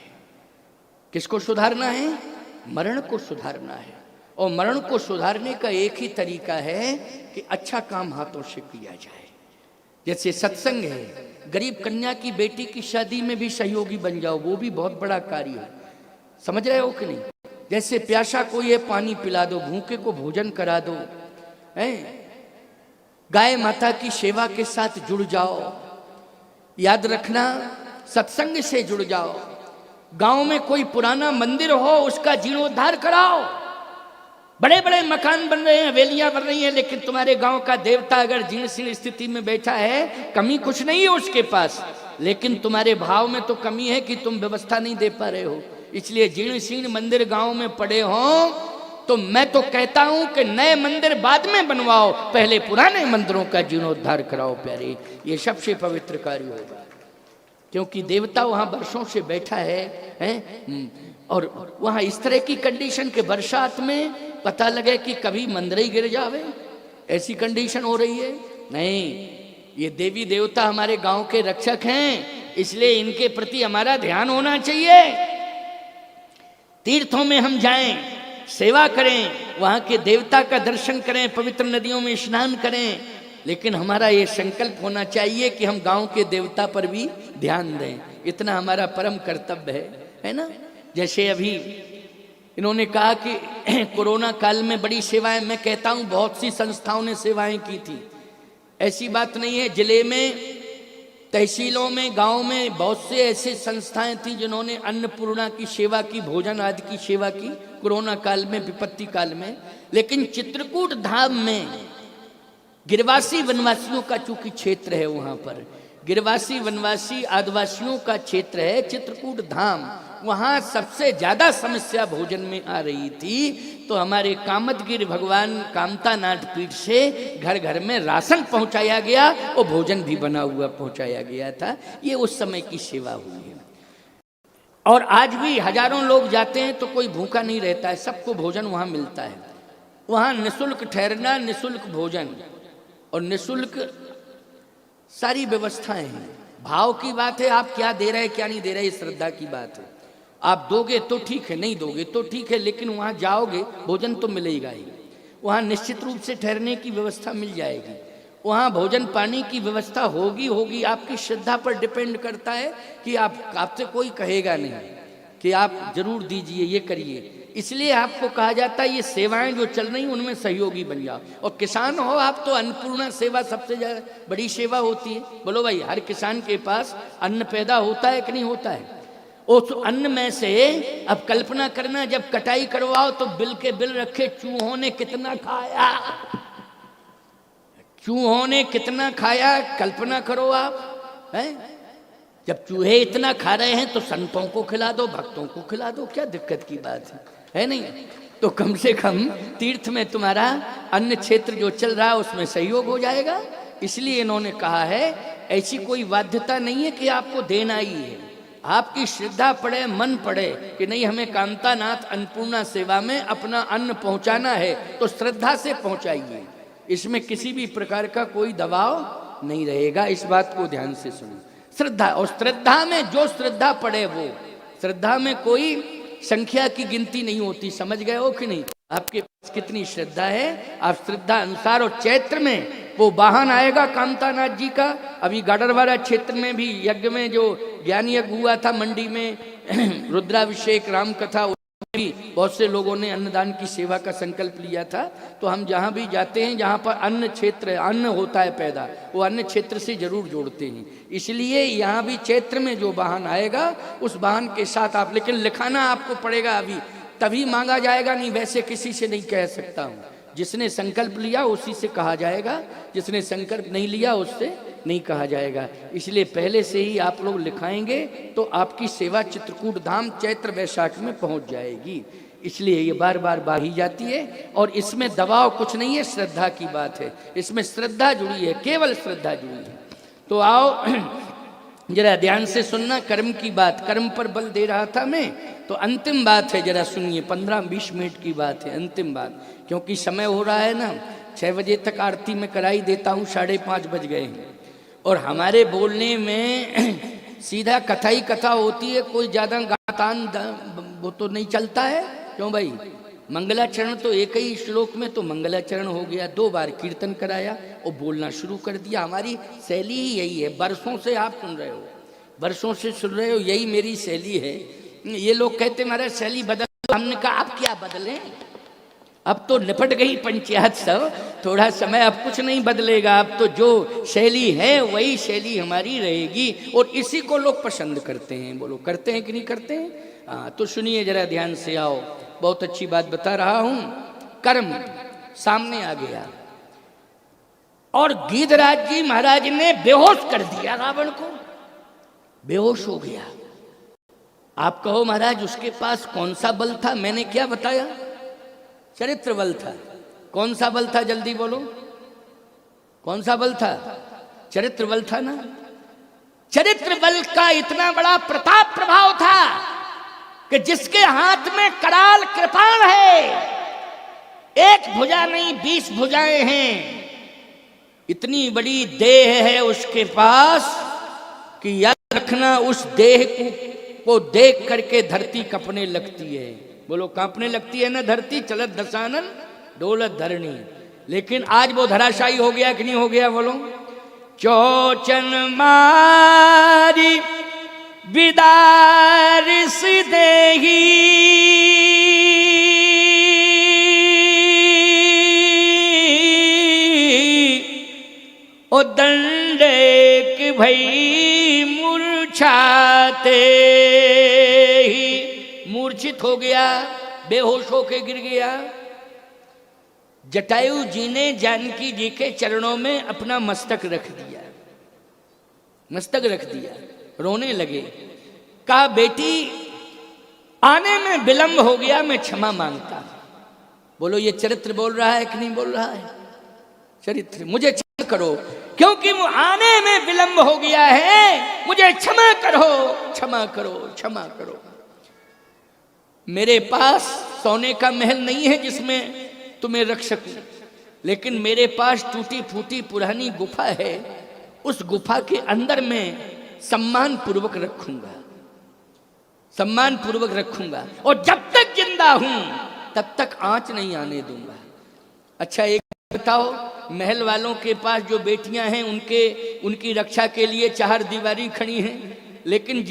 किसको सुधारना है? मरण को सुधारना है। और मरण को सुधारने का एक ही तरीका है कि अच्छा काम हाथों से किया जाए। जैसे सत्संग है, गरीब कन्या की बेटी की शादी में भी सहयोगी बन जाओ, वो भी बहुत बड़ा कार्य है। समझ रहे हो कि नहीं? जैसे प्यासा को ये पानी पिला दो, भूखे को भोजन करा दो, गाय माता की सेवा के साथ जुड़ जाओ। याद रखना सत्संग से जुड़ जाओ। गांव में कोई पुराना मंदिर हो उसका जीर्णोद्धार कराओ। बड़े बड़े मकान बन रहे हैं, हवेलियां बन रही हैं, लेकिन तुम्हारे गांव का देवता अगर जीर्ण शीर्ण स्थिति में बैठा है, कमी कुछ नहीं है उसके पास, लेकिन तुम्हारे भाव में तो कमी है कि तुम व्यवस्था नहीं दे पा रहे हो। इसलिए जीर्ण शीर्ण मंदिर गांव में पड़े हों तो मैं तो कहता हूं कि नए मंदिर बाद में बनवाओ, पहले पुराने मंदिरों का जीर्णोद्धार कराओ प्यारे। ये सबसे पवित्र कार्य होगा, क्योंकि देवता वहां वर्षों से बैठा है, और वहां इस तरह की कंडीशन के बरसात में पता लगे कि कभी मंदिर ही गिर जावे, ऐसी कंडीशन हो रही है। नहीं, ये देवी देवता हमारे गांव के रक्षक हैं, इसलिए इनके प्रति हमारा ध्यान होना चाहिए। तीर्थों में हम जाएं, सेवा करें, वहां के देवता का दर्शन करें, पवित्र नदियों में स्नान करें, लेकिन हमारा ये संकल्प होना चाहिए कि हम गांव के देवता पर भी ध्यान दें। इतना हमारा परम कर्तव्य है ना। जैसे अभी इन्होंने कहा कि कोरोना काल में बड़ी सेवाएं, मैं कहता हूं बहुत सी संस्थाओं ने सेवाएं की थी, ऐसी बात नहीं है। जिले में, तहसीलों में, गांव में बहुत से ऐसे संस्थाएं थी जिन्होंने अन्नपूर्णा की सेवा की, भोजन आदि की सेवा की कोरोना काल में, विपत्ति काल में। लेकिन चित्रकूट धाम में गिरवासी वनवासियों का चूंकि क्षेत्र है, वहां पर गिरवासी वनवासी आदिवासियों का क्षेत्र है चित्रकूट धाम, वहां सबसे ज्यादा समस्या भोजन में आ रही थी। तो हमारे कामतगिरी भगवान कामतानाथ पीठ से घर घर में राशन पहुंचाया गया और भोजन भी बना हुआ पहुंचाया गया था। ये उस समय की सेवा हुई है। और आज भी हजारों लोग जाते हैं तो कोई भूखा नहीं रहता है, सबको भोजन वहां मिलता है। वहां निःशुल्क ठहरना, निःशुल्क भोजन और निःशुल्क सारी व्यवस्थाएं हैं। भाव की बात है, आप क्या दे रहे हैं क्या नहीं दे रहे, ये श्रद्धा की बात है। आप दोगे तो ठीक है, नहीं दोगे तो ठीक है, लेकिन वहां जाओगे भोजन तो मिलेगा ही, वहां निश्चित रूप से ठहरने की व्यवस्था मिल जाएगी, वहां भोजन पानी की व्यवस्था होगी होगी। आपकी श्रद्धा पर डिपेंड करता है कि आपसे कोई कहेगा नहीं कि आप जरूर दीजिए, ये करिए। इसलिए आपको कहा जाता है ये सेवाएं जो चल रही उनमें सहयोगी बन जाओ। और किसान हो आप तो अन्नपूर्णा सेवा सबसे ज्यादा बड़ी सेवा होती है। बोलो भाई, हर किसान के पास अन्न पैदा होता है कि नहीं होता है? उस अन्न में से अब कल्पना करना, जब कटाई करवाओ तो बिल के बिल रखे, चूहों ने कितना खाया, चूहों ने कितना खाया, कल्पना करो आप, हैं? जब चूहे इतना खा रहे हैं तो संतों को खिला दो, भक्तों को खिला दो, क्या दिक्कत की बात है नहीं? तो कम से कम तीर्थ में तुम्हारा अन्न क्षेत्र जो चल रहा है उसमें सहयोग हो जाएगा। इसलिए इन्होंने कहा है ऐसी कोई बाध्यता नहीं है कि आपको देना ही है। आपकी श्रद्धा पड़े, मन पड़े कि नहीं हमें कांतानाथ अन्नपूर्णा सेवा में अपना अन्न पहुंचाना है, तो श्रद्धा से पहुंचाइए। इसमें किसी भी प्रकार का कोई दबाव नहीं रहेगा। इस बात को ध्यान से सुनो। श्रद्धा, और श्रद्धा में जो श्रद्धा पड़े वो, श्रद्धा में कोई संख्या की गिनती नहीं होती। समझ गए हो कि नहीं? आपके पास कितनी श्रद्धा है, आप श्रद्धा अनुसार। और चैत्र में वो वाहन आएगा कांतानाथ जी का। अभी गाडरवाड़ा क्षेत्र में भी यज्ञ में जो ज्ञान यज्ञ हुआ था मंडी में, रुद्राभिषेक राम कथा, भी बहुत से लोगों ने अन्नदान की सेवा का संकल्प लिया था। तो हम जहाँ भी जाते हैं जहाँ पर अन्न क्षेत्र, अन्न होता है पैदा, वो अन्न क्षेत्र से जरूर जोड़ते हैं। इसलिए यहाँ भी चैत्र में जो वाहन आएगा उस वाहन के साथ आप, लेकिन लिखाना आपको पड़ेगा अभी, तभी मांगा जाएगा, नहीं वैसे किसी से नहीं कह सकता हूँ। जिसने संकल्प लिया उसी से कहा जाएगा, जिसने संकल्प नहीं लिया उससे नहीं कहा जाएगा। इसलिए पहले से ही आप लोग लिखाएंगे तो आपकी सेवा चित्रकूट धाम चैत्र वैशाख में पहुंच जाएगी। इसलिए ये बार बार बाही जाती है। और इसमें दबाव कुछ नहीं है, श्रद्धा की बात है। इसमें श्रद्धा जुड़ी है, केवल श्रद्धा जुड़ी है। तो आओ जरा ध्यान से सुनना। कर्म की बात, कर्म पर बल दे रहा था मैं, तो अंतिम बात है, जरा सुनिए। 15-20 मिनट की बात है, अंतिम बात, क्योंकि समय हो रहा है ना। 6 बजे तक आरती में कराई देता हूँ, 5:30 बज गए हैं। और हमारे बोलने में सीधा कथा ही कथा होती है, कोई ज़्यादा गातान वो तो नहीं चलता है। क्यों भाई? मंगलाचरण तो एक ही श्लोक में तो मंगलाचरण हो गया, 2 बार कीर्तन कराया और बोलना शुरू कर दिया। हमारी शैली ही यही है, बरसों से आप सुन रहे हो, बरसों से सुन रहे हो, यही मेरी शैली है। ये लोग कहते महाराज शैली बदल, हमने कहा आप क्या बदलें, अब तो निपट गई पंचायत सब, थोड़ा समय, अब कुछ नहीं बदलेगा। अब तो जो शैली है वही शैली हमारी रहेगी, और इसी को लोग पसंद करते हैं। बोलो करते हैं कि नहीं करते हैं? हाँ, तो सुनिए जरा ध्यान से, आओ, बहुत अच्छी बात बता रहा हूं। कर्म सामने आ गया और गीधराज जी महाराज ने बेहोश कर दिया रावण को, बेहोश हो गया। आप कहो महाराज उसके पास कौन सा बल था? मैंने क्या बताया? चरित्र बल था। कौन सा बल था? जल्दी बोलो, कौन सा बल था? चरित्र बल था ना। चरित्र बल का इतना बड़ा प्रताप प्रभाव था कि जिसके हाथ में कराल कृपाण है, एक भुजा नहीं 20 भुजाएं हैं, इतनी बड़ी देह है उसके पास कि याद रखना उस देह को देख करके धरती कपने लगती है। बोलो कांपने लगती है ना धरती, चलत दशानन डोलत धरणी। लेकिन आज वो धराशायी हो गया कि नहीं हो गया? बोलो। चौचन मारी विदारिस देही, ओ दंडेक भई मूर्छाते ही, मूर्छित हो गया, बेहोश होके गिर गया। जटायु जी ने जानकी जी के चरणों में अपना मस्तक रख दिया, मस्तक रख दिया, रोने लगे। कहा बेटी आने में विलंब हो गया, मैं क्षमा मांगता। बोलो ये चरित्र बोल रहा है कि नहीं बोल रहा है? चरित्र। मुझे क्षमा करो क्योंकि वो आने में विलंब हो गया है, मुझे क्षमा करो, क्षमा करो, क्षमा करो। मेरे पास सोने का महल नहीं है जिसमें तुम्हें रख सकूं, लेकिन मेरे पास टूटी फूटी पुरानी गुफा है, उस गुफा के अंदर मैं सम्मान पूर्वक रखूंगा, सम्मान पूर्वक रखूंगा, और जब तक जिंदा हूं तब तक आंच नहीं आने दूंगा। अच्छा एक बताओ, महल वालों के पास जो बेटियां हैं उनकी रक्षा के लिए चार दीवारी खड़ी हैं, लेकिन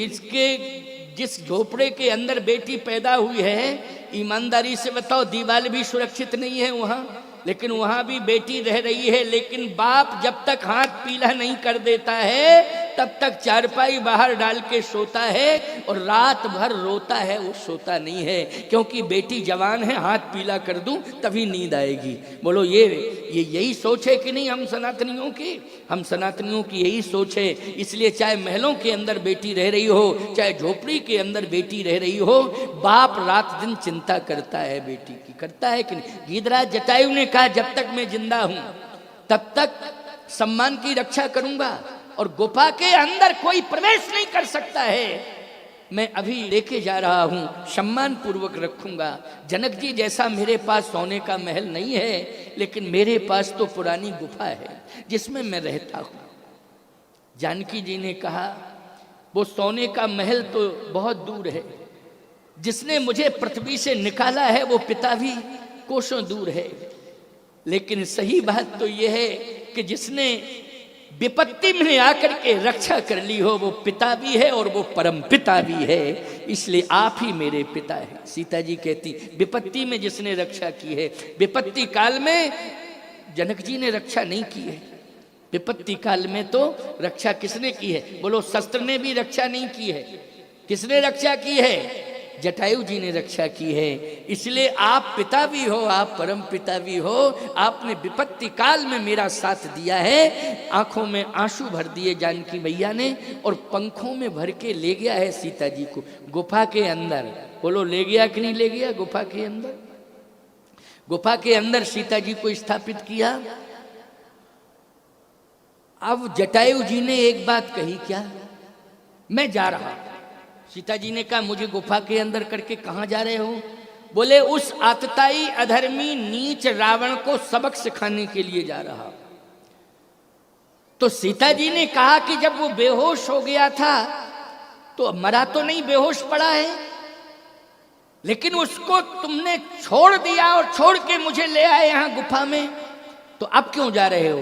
जिस झोपड़े के अंदर बेटी पैदा हुई है, ईमानदारी से बताओ दीवार भी सुरक्षित नहीं है वहां, लेकिन वहां भी बेटी रह रही है। लेकिन बाप जब तक हाथ पीला नहीं कर देता है तब तक चारपाई बाहर डाल के सोता है और रात भर रोता है, वो सोता नहीं है, क्योंकि बेटी जवान है, हाथ पीला कर दूं तभी नींद आएगी। बोलो ये यही सोच है कि नहीं हम सनातनियों की? हम सनातनियों की यही सोच है। इसलिए चाहे महलों के अंदर बेटी रह रही हो, चाहे झोपड़ी के अंदर बेटी रह रही हो, बाप रात दिन चिंता करता है बेटी की, करता है कि नहीं? गीधराज जटायु ने कहा जब तक मैं जिंदा हूं तब तक सम्मान की रक्षा करूंगा, और गुफा के अंदर कोई प्रवेश नहीं कर सकता है। मैं अभी लेके जा रहा हूं, सम्मान पूर्वक रखूंगा। जनक जी जैसा मेरे पास सोने का महल नहीं है, लेकिन मेरे पास तो पुरानी गुफा है जिसमें मैं रहता हूं। जानकी जी ने कहा वो सोने का महल तो बहुत दूर है, जिसने मुझे पृथ्वी से निकाला है वो पिता भी कोसों दूर है, लेकिन सही बात तो यह है कि जिसने विपत्ति में आकर के रक्षा कर ली हो वो पिता भी है और वो परम पिता भी है, इसलिए आप ही मेरे पिता है। सीता जी कहती विपत्ति में जिसने रक्षा की है, विपत्ति काल में जनक जी ने रक्षा नहीं की है, विपत्ति काल में तो रक्षा किसने की है? बोलो शस्त्र ने भी रक्षा नहीं की है, किसने रक्षा की है? जटायु जी ने रक्षा की है। इसलिए आप पिता भी हो, आप परम पिता भी हो, आपने विपत्ति काल में मेरा साथ दिया है। आंखों में आंसू भर दिए जानकी मैया ने और पंखों में भर के ले गया है सीता जी को गुफा के अंदर। बोलो ले गया कि नहीं ले गया? गुफा के अंदर, गुफा के अंदर सीता जी को स्थापित किया। अब जटायु जी ने एक बात कही, क्या? मैं जा रहा। सीता जी ने कहा मुझे गुफा के अंदर करके कहां जा रहे हो? बोले उस आतताई अधर्मी नीच रावण को सबक सिखाने के लिए जा रहा। तो सीता जी ने कहा कि जब वो बेहोश हो गया था तो मरा तो नहीं, बेहोश पड़ा है, लेकिन उसको तुमने छोड़ दिया और छोड़ के मुझे ले आए यहां गुफा में, तो अब क्यों जा रहे हो?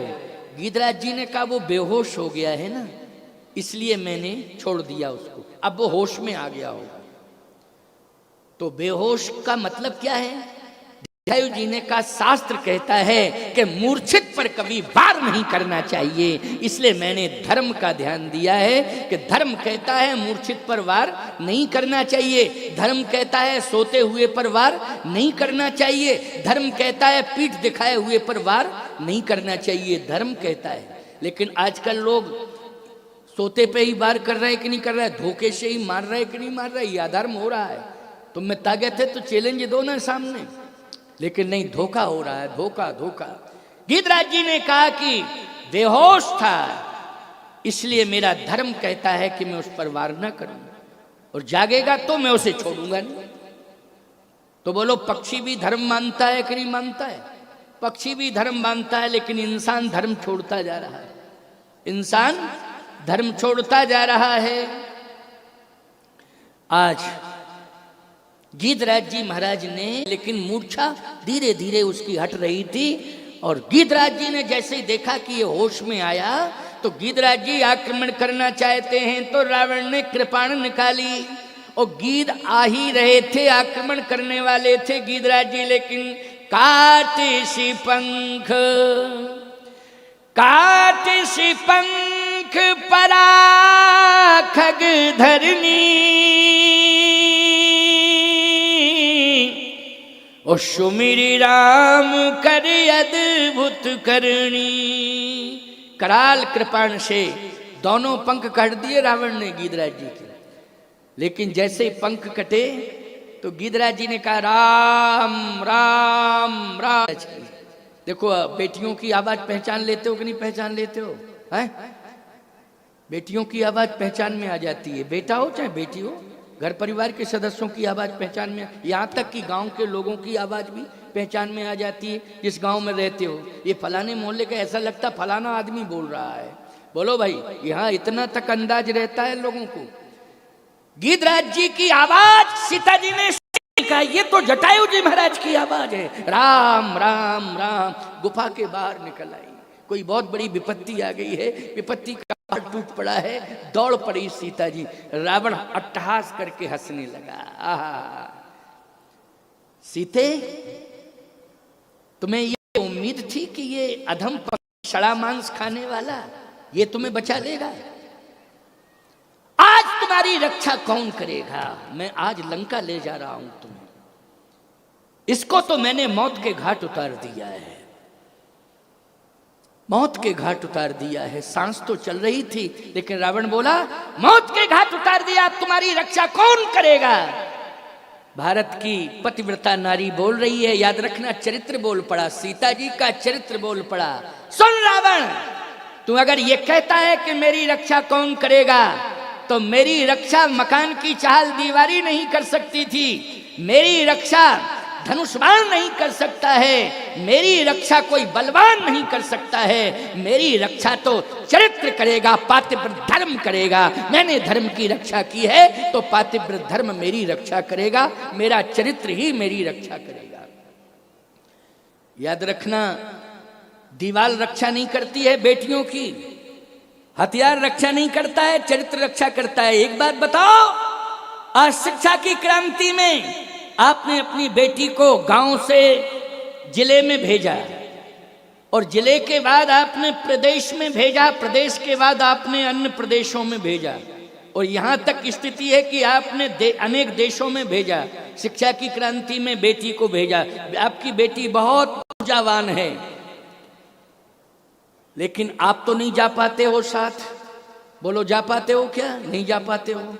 गीधराज जी ने कहा वो बेहोश हो गया है ना, इसलिए मैंने छोड़ दिया उसको, अब वो होश में आ गया होगा। तो बेहोश का मतलब क्या है? जटायु जी ने कहा शास्त्र कहता है कि मूर्छित पर कभी वार नहीं करना चाहिए, इसलिए मैंने धर्म का ध्यान दिया है कि धर्म कहता है मूर्छित पर वार नहीं करना चाहिए, धर्म कहता है सोते हुए पर वार नहीं करना चाहिए, धर्म कहता है पीठ दिखाए हुए पर वार नहीं करना चाहिए, धर्म कहता है। लेकिन आजकल लोग सोते पे ही वार कर रहे हैं कि नहीं कर रहा है, धोखे से ही मार रहे हैं कि नहीं मार रहा है, यह अधर्म हो रहा है। तुम में ताकत है तो चैलेंज दो ना सामने, लेकिन नहीं, धोखा हो रहा है, धोखा धोखा। गीधराज जी ने कहा कि बेहोश था, इसलिए मेरा धर्म कहता है कि मैं उस पर वार न करूं, और जागेगा तो मैं उसे छोड़ूंगा नहीं। तो बोलो पक्षी भी धर्म मानता है कि नहीं मानता है? पक्षी भी धर्म मानता है, लेकिन इंसान धर्म छोड़ता जा रहा है, इंसान धर्म छोड़ता जा रहा है। आज गीधराज जी महाराज ने, लेकिन मूर्छा धीरे धीरे उसकी हट रही थी, और गीधराज जी ने जैसे ही देखा कि ये होश में आया तो गीधराज जी आक्रमण करना चाहते हैं, तो रावण ने कृपाण निकाली और गीध आ ही रहे थे, आक्रमण करने वाले थे गीधराज जी, लेकिन काटे सी पंख, काटे सी पंख परा खग धरनी, और सुमिरी राम कर अद्भुत करनी। कराल कृपाण से दोनों पंख काट दिए रावण ने गीधराज जी के, लेकिन जैसे ही पंख कटे तो गीधराज जी ने कहा राम राम राम। देखो बेटियों की आवाज पहचान लेते हो कि नहीं पहचान लेते हो? हैं? बेटियों की आवाज पहचान में आ जाती है, बेटा हो चाहे बेटी हो, घर परिवार के सदस्यों की आवाज पहचान में, यहाँ तक कि गांव के लोगों की आवाज भी पहचान में आ जाती है। जिस गांव में रहते हो, ये फलाने मोहल्ले का, ऐसा लगता फलाना आदमी बोल रहा है, बोलो भाई, यहां इतना तक अंदाज रहता है लोगों को। गिरिराज जी की आवाज सीता जी ने कहा ये तो जटायु जी महाराज की आवाज है। राम राम राम गुफा के बाहर निकल आई। कोई बहुत बड़ी विपत्ति आ गई है, विपत्ति का पहाड़ टूट पड़ा है। दौड़ पड़ी सीता जी। रावण अट्टहास करके हंसने लगा। आहा, सीते तुम्हें ये उम्मीद थी कि ये अधम सड़ा मांस खाने वाला ये तुम्हें बचा लेगा? आज तुम्हारी रक्षा कौन करेगा? मैं आज लंका ले जा रहा हूं तुम्हें। इसको तो मैंने मौत के घाट उतार दिया है, मौत के घाट उतार दिया है। सांस तो चल रही थी, लेकिन रावण बोला मौत के घाट उतार दिया, तुम्हारी रक्षा कौन करेगा? भारत की पतिव्रता नारी बोल रही है, याद रखना चरित्र बोल पड़ा, सीता जी का चरित्र बोल पड़ा। सुन रावण, तू अगर ये कहता है कि मेरी रक्षा कौन करेगा, तो मेरी रक्षा मकान की चाल दीवारी नहीं कर सकती थी, मेरी रक्षा धनुष बाण नहीं कर सकता है, मेरी रक्षा कोई बलवान नहीं कर सकता है, मेरी रक्षा तो चरित्र करेगा, पातिव्रत धर्म करेगा। मैंने धर्म की रक्षा की है तो पातिव्रत धर्म मेरी रक्षा करेगा, मेरा चरित्र ही मेरी रक्षा करेगा। याद रखना, दीवार रक्षा नहीं करती है बेटियों की, हथियार रक्षा नहीं करता है, चरित्र रक्षा करता है। एक बात बताओ, आज शिक्षा की क्रांति में आपने अपनी बेटी को गांव से जिले में भेजा, और जिले के बाद आपने प्रदेश में भेजा, प्रदेश के बाद आपने अन्य प्रदेशों में भेजा, और यहां तक स्थिति है कि आपने अनेक देशों में भेजा। शिक्षा की क्रांति में बेटी को भेजा। आपकी बेटी बहुत ऊर्जावान है, लेकिन आप तो नहीं जा पाते हो साथ। बोलो जा पाते हो क्या? नहीं जा पाते हो।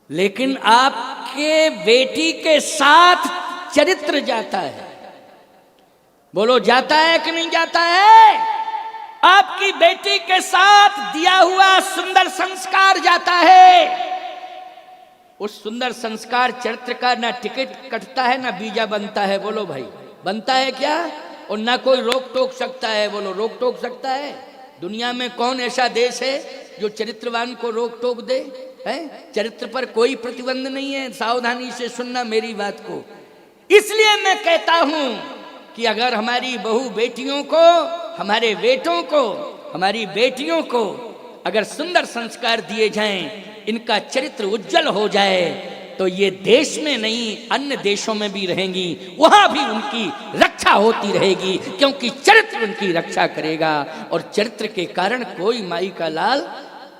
लेकिन आपके बेटी के साथ चरित्र जाता है। बोलो जाता है कि नहीं जाता है? आपकी बेटी के साथ दिया हुआ सुंदर संस्कार जाता है। उस सुंदर संस्कार चरित्र का ना टिकट कटता है ना वीजा बनता है। बोलो भाई, बनता है क्या? और ना कोई रोक टोक सकता है। बोलो रोक टोक सकता है? दुनिया में कौन ऐसा देश है जो चरित्रवान को रोक टोक दे? है? चरित्र पर कोई प्रतिबंध नहीं है। सावधानी से सुनना मेरी बात को। इसलिए मैं कहता हूं कि अगर हमारी बहू बेटियों को, हमारे बेटों को, हमारी बेटियों को अगर सुंदर संस्कार दिए जाएं, इनका चरित्र उज्जवल हो जाए, तो ये देश में नहीं अन्य देशों में भी रहेंगी, वहां भी उनकी रक्षा होती रहेगी, क्योंकि चरित्र उनकी रक्षा करेगा। और चरित्र के कारण कोई माई का लाल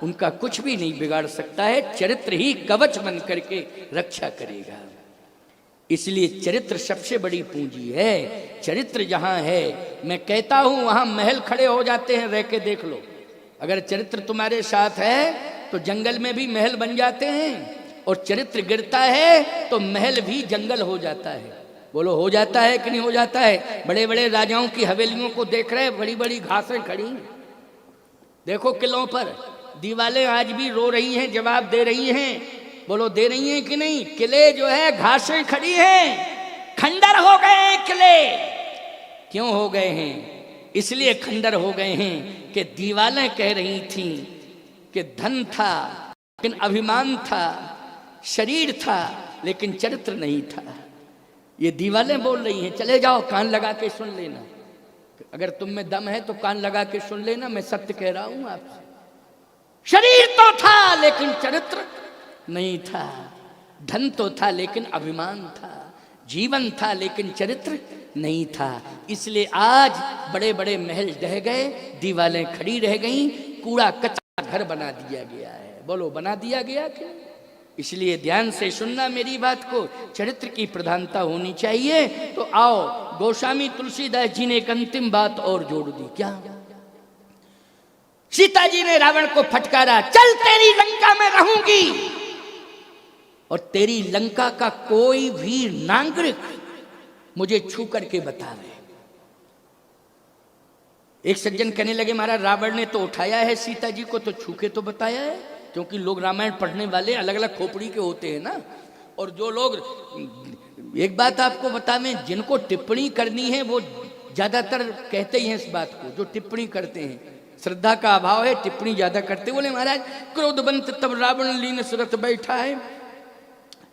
उनका कुछ भी नहीं बिगाड़ सकता है। चरित्र ही कवच बन करके रक्षा करेगा। इसलिए चरित्र सबसे बड़ी पूंजी है। चरित्र जहां है, मैं कहता हूं वहां महल खड़े हो जाते हैं। रह के देख लो, अगर चरित्र तुम्हारे साथ है तो जंगल में भी महल बन जाते हैं, और चरित्र गिरता है तो महल भी जंगल हो जाता है। बोलो हो जाता है कि नहीं हो जाता है? बड़े बड़े राजाओं की हवेलियों को देख रहे, बड़ी बड़ी घासें खड़ी, देखो किलों पर दीवारें आज भी रो रही हैं, जवाब दे रही हैं। बोलो दे रही हैं कि नहीं? किले जो है घासें खड़ी हैं, खंडर हो गए हैं किले। क्यों हो गए हैं? इसलिए खंडर हो गए हैं कि दीवारें कह रही थीं कि धन था लेकिन अभिमान था, शरीर था लेकिन चरित्र नहीं था। ये दीवारें बोल रही हैं। चले जाओ, कान लगा के सुन लेना। अगर तुम में दम है तो कान लगा के सुन लेना, मैं सत्य कह रहा हूं आपसे। शरीर तो था लेकिन चरित्र नहीं था, धन तो था लेकिन अभिमान था, जीवन था लेकिन चरित्र नहीं था। इसलिए आज बड़े बड़े महल ढह गए, दीवारें खड़ी रह गईं, कूड़ा कचरा घर बना दिया गया है। बोलो बना दिया गया क्यों? इसलिए ध्यान से सुनना मेरी बात को। चरित्र की प्रधानता होनी चाहिए। तो आओ, गोस्वामी तुलसीदास जी ने एक अंतिम बात और जोड़ दी। क्या? सीता जी ने रावण को फटकारा, चल तेरी लंका में रहूंगी, और तेरी लंका का कोई भी नागरिक मुझे छू करके बतावे। एक सज्जन कहने लगे, महाराज रावण ने तो उठाया है सीता जी को, तो छू के तो बताया है। क्योंकि लोग रामायण पढ़ने वाले अलग अलग खोपड़ी के होते हैं ना। और जो लोग, एक बात आपको बतावें, जिनको टिप्पणी करनी है वो ज्यादातर कहते ही हैं इस बात को, जो टिप्पणी करते हैं। श्रद्धा का अभाव है, टिप्पणी ज्यादा करते। बोले महाराज क्रोधवंत तब रावण लीन सुरत बैठा है,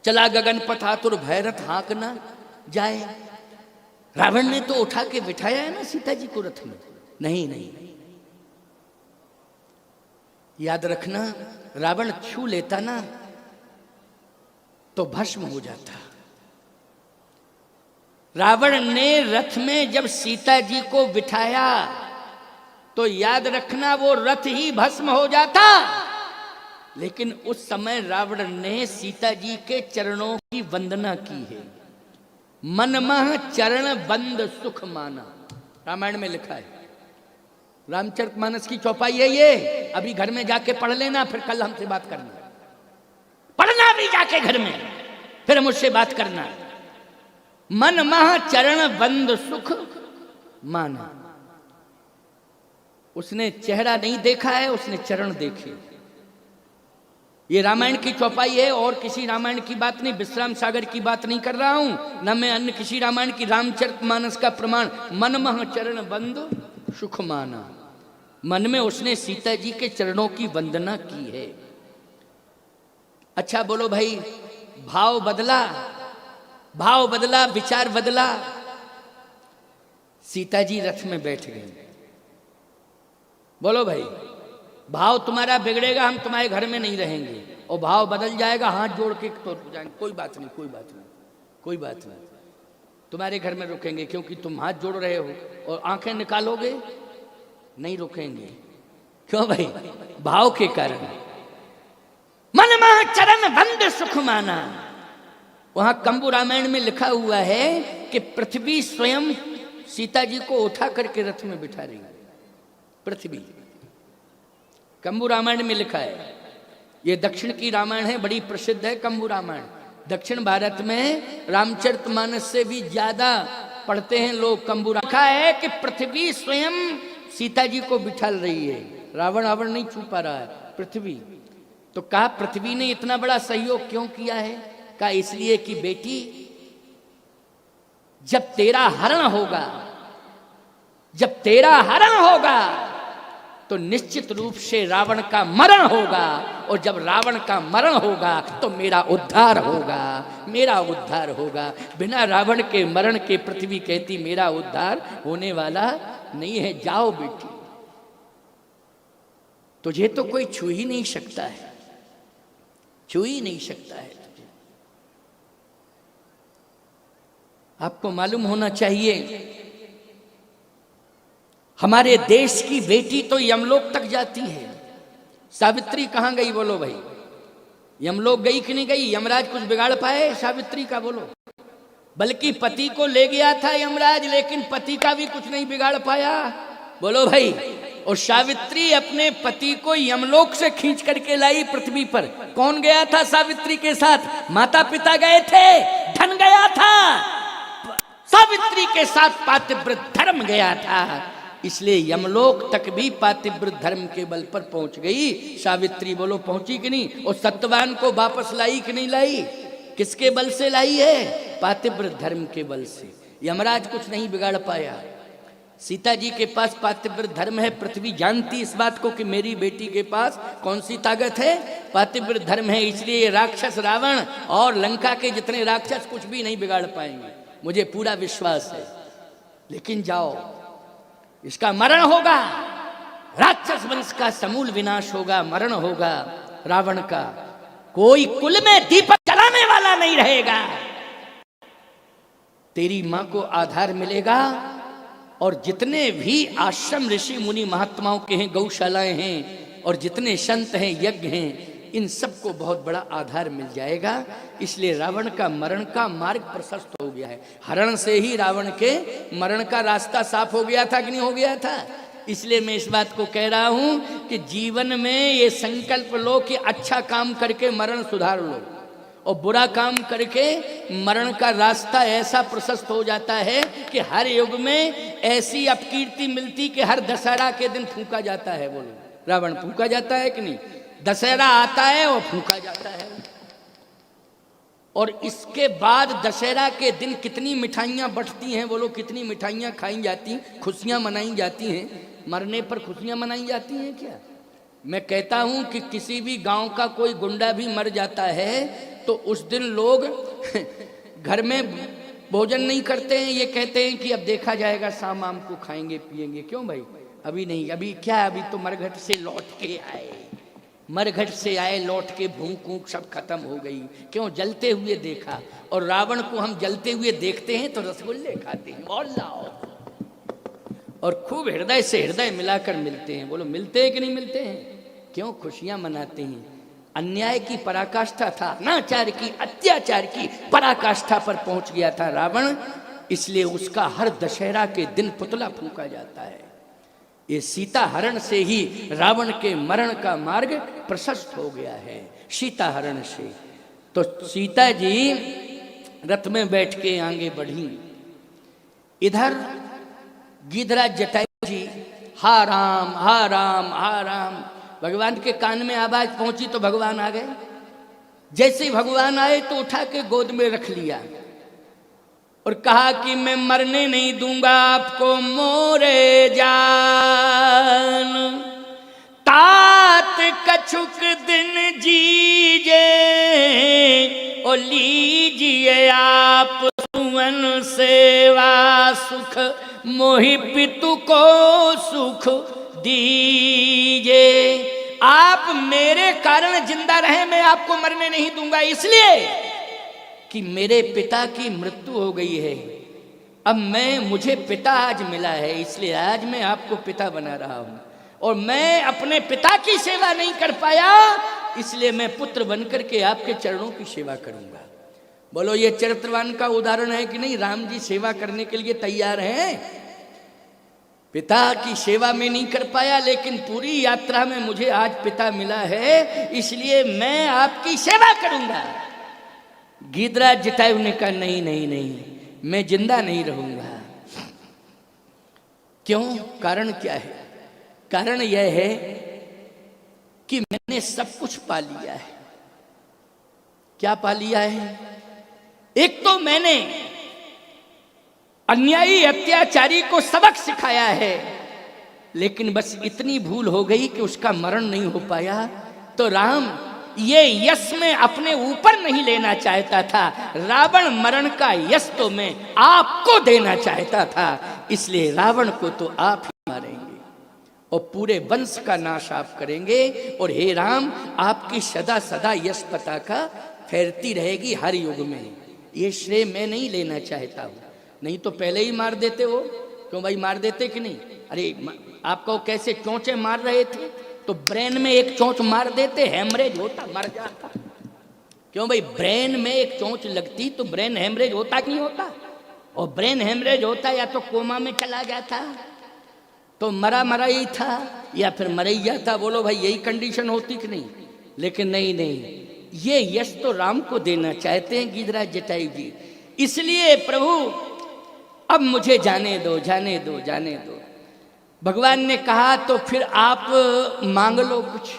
चला गगन पथातुर भैरथ हाँक न जाए। रावण ने तो उठा के बिठाया है ना सीता जी को रथ में। नहीं नहीं, याद रखना, रावण छू लेता ना तो भस्म हो जाता। रावण ने रथ में जब सीता जी को बिठाया तो याद रखना वो रथ ही भस्म हो जाता। लेकिन उस समय रावण ने सीता जी के चरणों की वंदना की है। मनमह चरण बंद सुख माना, रामायण में लिखा है। रामचरितमानस की चौपाई है ये, अभी घर में जाके पढ़ लेना, फिर कल हमसे बात करना। पढ़ना भी जाके घर में, फिर मुझसे बात करना। मनमह चरण बंद सुख माना। उसने चेहरा नहीं देखा है, उसने चरण देखे। ये रामायण की चौपाई है, और किसी रामायण की बात नहीं, विश्राम सागर की बात नहीं कर रहा हूं, न मैं अन्य किसी रामायण की, रामचरितमानस का प्रमाण। मनमह चरण बंद सुख माना, मन में उसने सीता जी के चरणों की वंदना की है। अच्छा बोलो भाई, भाव बदला, भाव बदला, विचार बदला। सीता जी रथ में बैठ गए। बोलो भाई, भाव तुम्हारा बिगड़ेगा, हम तुम्हारे घर में नहीं रहेंगे, और भाव बदल जाएगा, हाथ जोड़ के तो जाएंगे। कोई बात नहीं, कोई बात नहीं, कोई बात नहीं, तुम्हारे घर में रुकेंगे, क्योंकि तुम हाथ जोड़ रहे हो और आंखें निकालोगे, नहीं रुकेंगे। क्यों भाई? भाव के कारण। मनमह चरण बंद सुख माना। वहां कंबू रामायण में लिखा हुआ है कि पृथ्वी स्वयं सीता जी को उठा करके रथ में बिठा रही है। पृथ्वी, कंबू रामायण में लिखा है। ये दक्षिण की रामायण है, बड़ी प्रसिद्ध है कंबू रामायण। दक्षिण भारत में रामचरितमानस से भी ज्यादा पढ़ते हैं लोग कंबू। लिखा है कि पृथ्वी स्वयं सीता जी को बिठाल रही है, रावण रावण नहीं छू पा रहा है, पृथ्वी। तो कहा पृथ्वी ने इतना बड़ा सहयोग क्यों किया है? कहा इसलिए कि बेटी, जब तेरा हरण होगा, जब तेरा हरण होगा तो निश्चित रूप से रावण का मरण होगा, और जब रावण का मरण होगा तो मेरा उद्धार होगा, मेरा उद्धार होगा। बिना रावण के मरण के पृथ्वी कहती मेरा उद्धार होने वाला नहीं है, जाओ बेटी, तुझे तो कोई छू ही नहीं सकता है, छू ही नहीं सकता है तुझे। आपको मालूम होना चाहिए, हमारे देश की बेटी तो यमलोक तक जाती है। सावित्री कहां गई बोलो भाई? यमलोक गई कि नहीं गई? यमराज कुछ बिगाड़ पाए सावित्री का? बोलो। बल्कि पति को ले गया था यमराज, लेकिन पति का भी कुछ नहीं बिगाड़ पाया। बोलो भाई। और सावित्री अपने पति को यमलोक से खींच करके लाई पृथ्वी पर। कौन गया था सावित्री के साथ? माता पिता गए थे, धन गया था, सावित्री के साथ पातिव्रत धर्म गया था। इसलिए यमलोक तक भी पातिव्रत धर्म के बल पर पहुंच गई सावित्री। बोलो पहुंची कि नहीं? और सत्यवान को वापस लाई कि नहीं लाई? किसके बल से लाई है? पातिव्रत धर्म के बल से। यमराज कुछ नहीं बिगाड़ पाया। सीता जी के पास पातिव्रत धर्म है। पृथ्वी जानती इस बात को कि मेरी बेटी के पास कौन सी ताकत है? पातिव्रत धर्म है। इसलिए राक्षस रावण और लंका के जितने राक्षस कुछ भी नहीं बिगाड़ पाएंगे, मुझे पूरा विश्वास है। लेकिन जाओ, इसका मरण होगा, राक्षस वंश का समूल विनाश होगा, मरण होगा रावण का। कोई कुल में दीपक जलाने वाला नहीं रहेगा। तेरी मां को आधार मिलेगा, और जितने भी आश्रम ऋषि मुनि महात्माओं के हैं, गौशालाएं हैं, और जितने संत हैं, यज्ञ हैं, इन सबको बहुत बड़ा आधार मिल जाएगा। इसलिए रावण का मरण का मार्ग प्रशस्त हो गया है। हरण से ही रावण के मरण का रास्ता साफ हो गया था कि नहीं हो गया था? इसलिए मैं इस बात को कह रहा हूं कि जीवन में ये संकल्प लो कि अच्छा काम करके मरण सुधार लो, और बुरा काम करके मरण का रास्ता ऐसा प्रशस्त हो जाता है कि हर युग में ऐसी अपकीर्ति मिलती कि हर दशहरा के दिन फूंका जाता है। बोलो, रावण फूंका जाता है कि नहीं? दशहरा आता है और फूंका जाता है। और इसके बाद दशहरा के दिन कितनी मिठाइयाँ बंटती हैं, बोलो कितनी मिठाइयाँ खाई जाती, खुशियाँ मनाई जाती हैं। मरने पर खुशियाँ मनाई जाती हैं क्या? मैं कहता हूँ कि किसी भी गांव का कोई गुंडा भी मर जाता है तो उस दिन लोग घर में भोजन नहीं करते हैं, ये कहते हैं कि अब देखा जाएगा, शाम आम को खाएंगे पिएंगे। क्यों भाई? अभी नहीं, अभी क्या, अभी तो मरघट से लौट के आए, मरघट से आए लौट के, भूख ऊख सब खत्म हो गई। क्यों? जलते हुए देखा। और रावण को हम जलते हुए देखते हैं तो रसगुल्ले खाते हैं, और लाओ, और खूब हृदय से हृदय मिलाकर मिलते हैं। बोलो मिलते हैं कि नहीं मिलते हैं? क्यों? खुशियां मनाते हैं। अन्याय की पराकाष्ठा था, अनाचार की, अत्याचार की पराकाष्ठा पर पहुंच गया था रावण, इसलिए उसका हर दशहरा के दिन पुतला फूंका जाता है। ये सीता हरण से ही रावण के मरण का मार्ग प्रशस्त हो गया है, सीता हरण से। तो सीता जी रथ में बैठ के आगे बढ़ी। इधर गिधराज जटायु जी हा राम हा राम हा राम, भगवान के कान में आवाज पहुंची तो भगवान आ गए। जैसे ही भगवान आए तो उठा के गोद में रख लिया और कहा कि मैं मरने नहीं दूंगा आपको मोरे जान, तात कछुक दिन जीजे और लीजिए आप सुवन सेवा सुख, मोहि पितु को सुख दीजे। आप मेरे कारण जिंदा रहे, मैं आपको मरने नहीं दूंगा, इसलिए कि मेरे पिता की मृत्यु हो गई है। अब मुझे पिता आज मिला है, इसलिए आज मैं आपको पिता बना रहा हूं। और मैं अपने पिता की सेवा नहीं कर पाया, इसलिए मैं पुत्र बनकर के आपके चरणों की सेवा करूंगा। बोलो ये चरित्रवान का उदाहरण है कि नहीं? राम जी सेवा करने के लिए तैयार हैं। पिता की सेवा में नहीं कर पाया, लेकिन पूरी यात्रा में मुझे आज पिता मिला है, इसलिए मैं आपकी सेवा करूंगा। गिधराज जटायु ने कहा नहीं नहीं नहीं, मैं जिंदा नहीं रहूंगा। क्यों? कारण क्या है? कारण यह है कि मैंने सब कुछ पा लिया है। क्या पा लिया है? एक तो मैंने अन्यायी अत्याचारी को सबक सिखाया है, लेकिन बस इतनी भूल हो गई कि उसका मरण नहीं हो पाया। तो राम ये यश में अपने ऊपर नहीं लेना चाहता था, रावण मरण का यश तो मैं आपको देना चाहता था, इसलिए रावण को तो आप ही मारेंगे और पूरे वंश का नाश आप करेंगे। और हे राम, आपकी सदा सदा यश पताका फैलती रहेगी हर युग में। ये श्रेय मैं नहीं लेना चाहता हूं, नहीं तो पहले ही मार देते हो। क्यों भाई? मार देते कि नहीं? अरे आपको कैसे चोंचे मार रहे थे तो ब्रेन में एक चोंच मार देते, हेमरेज होता, मर जाता। क्यों भाई? ब्रेन में एक चोंच लगती तो ब्रेन हेमरेज होता कि नहीं होता? और ब्रेन हेमरेज होता या तो कोमा में चला जाता तो मरा मरा ही था, या फिर मर ही जाता। बोलो भाई यही कंडीशन होती कि नहीं? लेकिन नहीं नहीं, ये यश तो राम को देना चाहते हैं गिधराज जटायु जी। इसलिए प्रभु अब मुझे जाने दो जाने दो जाने दो। भगवान ने कहा तो फिर आप मांग लो, कुछ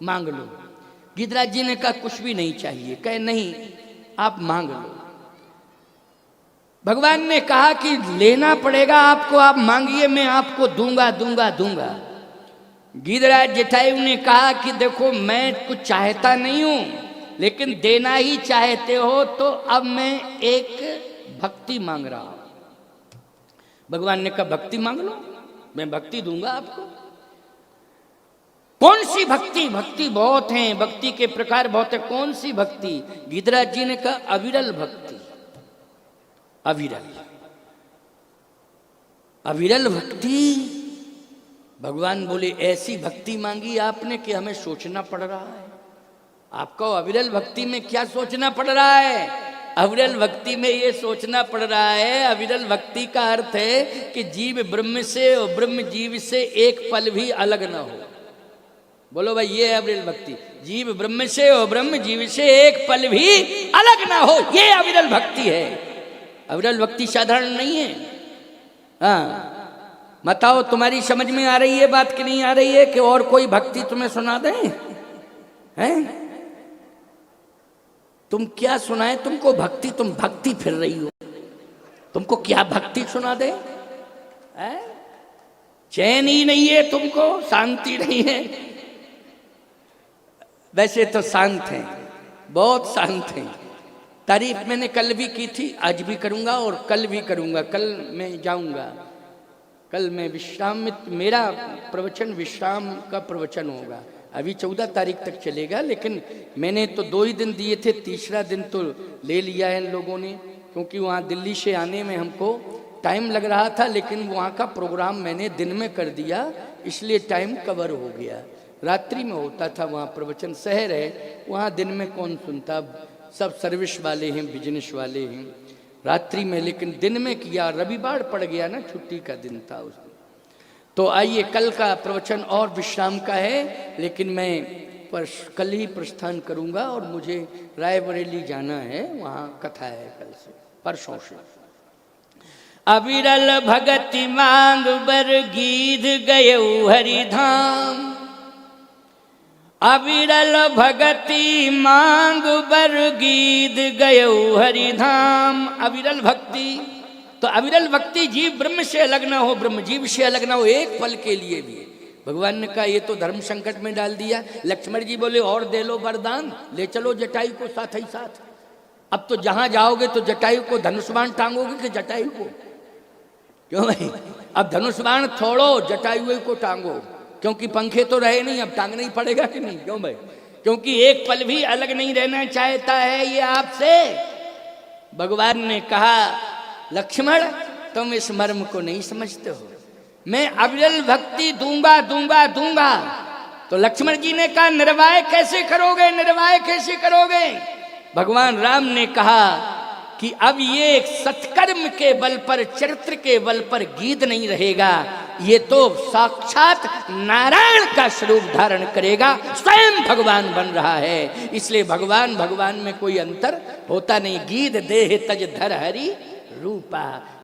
मांग लो। गिधराज जी ने कहा कुछ भी नहीं चाहिए। कहे नहीं, आप मांग लो। भगवान ने कहा कि लेना पड़ेगा आपको, आप मांगिए, मैं आपको दूंगा दूंगा दूंगा। गिधराज जटायु ने कहा कि देखो मैं कुछ चाहता नहीं हूं, लेकिन देना ही चाहते हो तो अब मैं एक भक्ति मांग रहा हूं। भगवान ने कहा भक्ति मांग लो, मैं भक्ति दूंगा आपको। कौन सी भक्ति? भक्ति बहुत हैं, भक्ति के प्रकार बहुत है। कौन सी भक्ति? गिधराज जी ने कहा अविरल भक्ति। अविरल अविरल भक्ति। भगवान बोले ऐसी भक्ति मांगी आपने कि हमें सोचना पड़ रहा है। आपको अविरल भक्ति में क्या सोचना पड़ रहा है? अविरल भक्ति में ये सोचना पड़ रहा है, अविरल भक्ति का अर्थ है कि जीव ब्रह्म से और ब्रह्म जीव से एक पल भी अलग ना हो। बोलो भाई ये अविरल भक्ति, जीव ब्रह्म से और ब्रह्म जीव से एक पल भी अलग ना हो, ये अविरल भक्ति है। अविरल भक्ति साधारण नहीं है। हाँ बताओ, तुम्हारी समझ में आ रही है बात कि नहीं आ रही है? कि और कोई भक्ति तुम्हें सुना दें? हैं? तुम क्या सुनाए तुमको भक्ति, तुम भक्ति फिर रही हो, तुमको क्या भक्ति सुना दे? है? चैन ही नहीं है तुमको, शांति नहीं है। वैसे तो शांत हैं, बहुत शांत हैं। तारीफ मैंने कल भी की थी, आज भी करूंगा और कल भी करूंगा। कल मैं जाऊंगा, कल मैं विश्राम में, मेरा प्रवचन विश्राम का प्रवचन होगा। अभी 14 तारीख तक चलेगा, लेकिन मैंने तो 2 ही दिन दिए थे, तीसरा दिन तो ले लिया है इन लोगों ने, क्योंकि वहाँ दिल्ली से आने में हमको टाइम लग रहा था, लेकिन वहाँ का प्रोग्राम मैंने दिन में कर दिया, इसलिए टाइम कवर हो गया। रात्रि में होता था वहाँ प्रवचन, शहर है वहाँ दिन में कौन सुनता, सब सर्विस वाले हैं, बिजनेस वाले हैं, रात्रि में, लेकिन दिन में किया। रविवार पड़ गया ना, छुट्टी का दिन था उस दिन। तो आइए, कल का प्रवचन और विश्राम का है, लेकिन मैं कल ही प्रस्थान करूंगा और मुझे रायबरेली जाना है, वहाँ कथा है कल से, परसों से। अविरल भगति मांग बर गीध गयऊ हरिधाम, अविरल भगति मांग बर गीध गयऊ हरिधाम। अविरल भक्ति, तो अविरल भक्ति जीव ब्रह्म से अलग ना हो, ब्रह्म जीव से अलग ना हो, एक पल के लिए भी। भगवान ने कहा ये तो धर्म संकट में डाल दिया। लक्ष्मण जी बोले और दे लो वरदान, ले चलो जटायु को साथ ही साथ। अब तो जहां जाओगे तो जटायु को धनुष्बाण टांगोगे कि जटायु को? क्यों भाई, अब धनुष्बाण छोड़ो, जटायु को टांगो, क्योंकि पंखे तो रहे नहीं, अब टांगना ही पड़ेगा कि नहीं? क्यों भाई? क्योंकि एक पल भी अलग नहीं रहना चाहता है ये आपसे। भगवान ने कहा लक्ष्मण तुम इस मर्म को नहीं समझते हो, मैं अविरल भक्ति दूंगा दूंगा दूंगा। तो लक्ष्मण जी ने कहा निर्वाह कैसे करोगे, निर्वाह कैसे करोगे? भगवान राम ने कहा कि अब ये सत्कर्म के बल पर, चरित्र के बल पर गीत नहीं रहेगा, ये तो साक्षात नारायण का स्वरूप धारण करेगा, स्वयं भगवान बन रहा है। इसलिए भगवान भगवान में कोई अंतर होता नहीं। गीत देह तज धर हरि रूपा।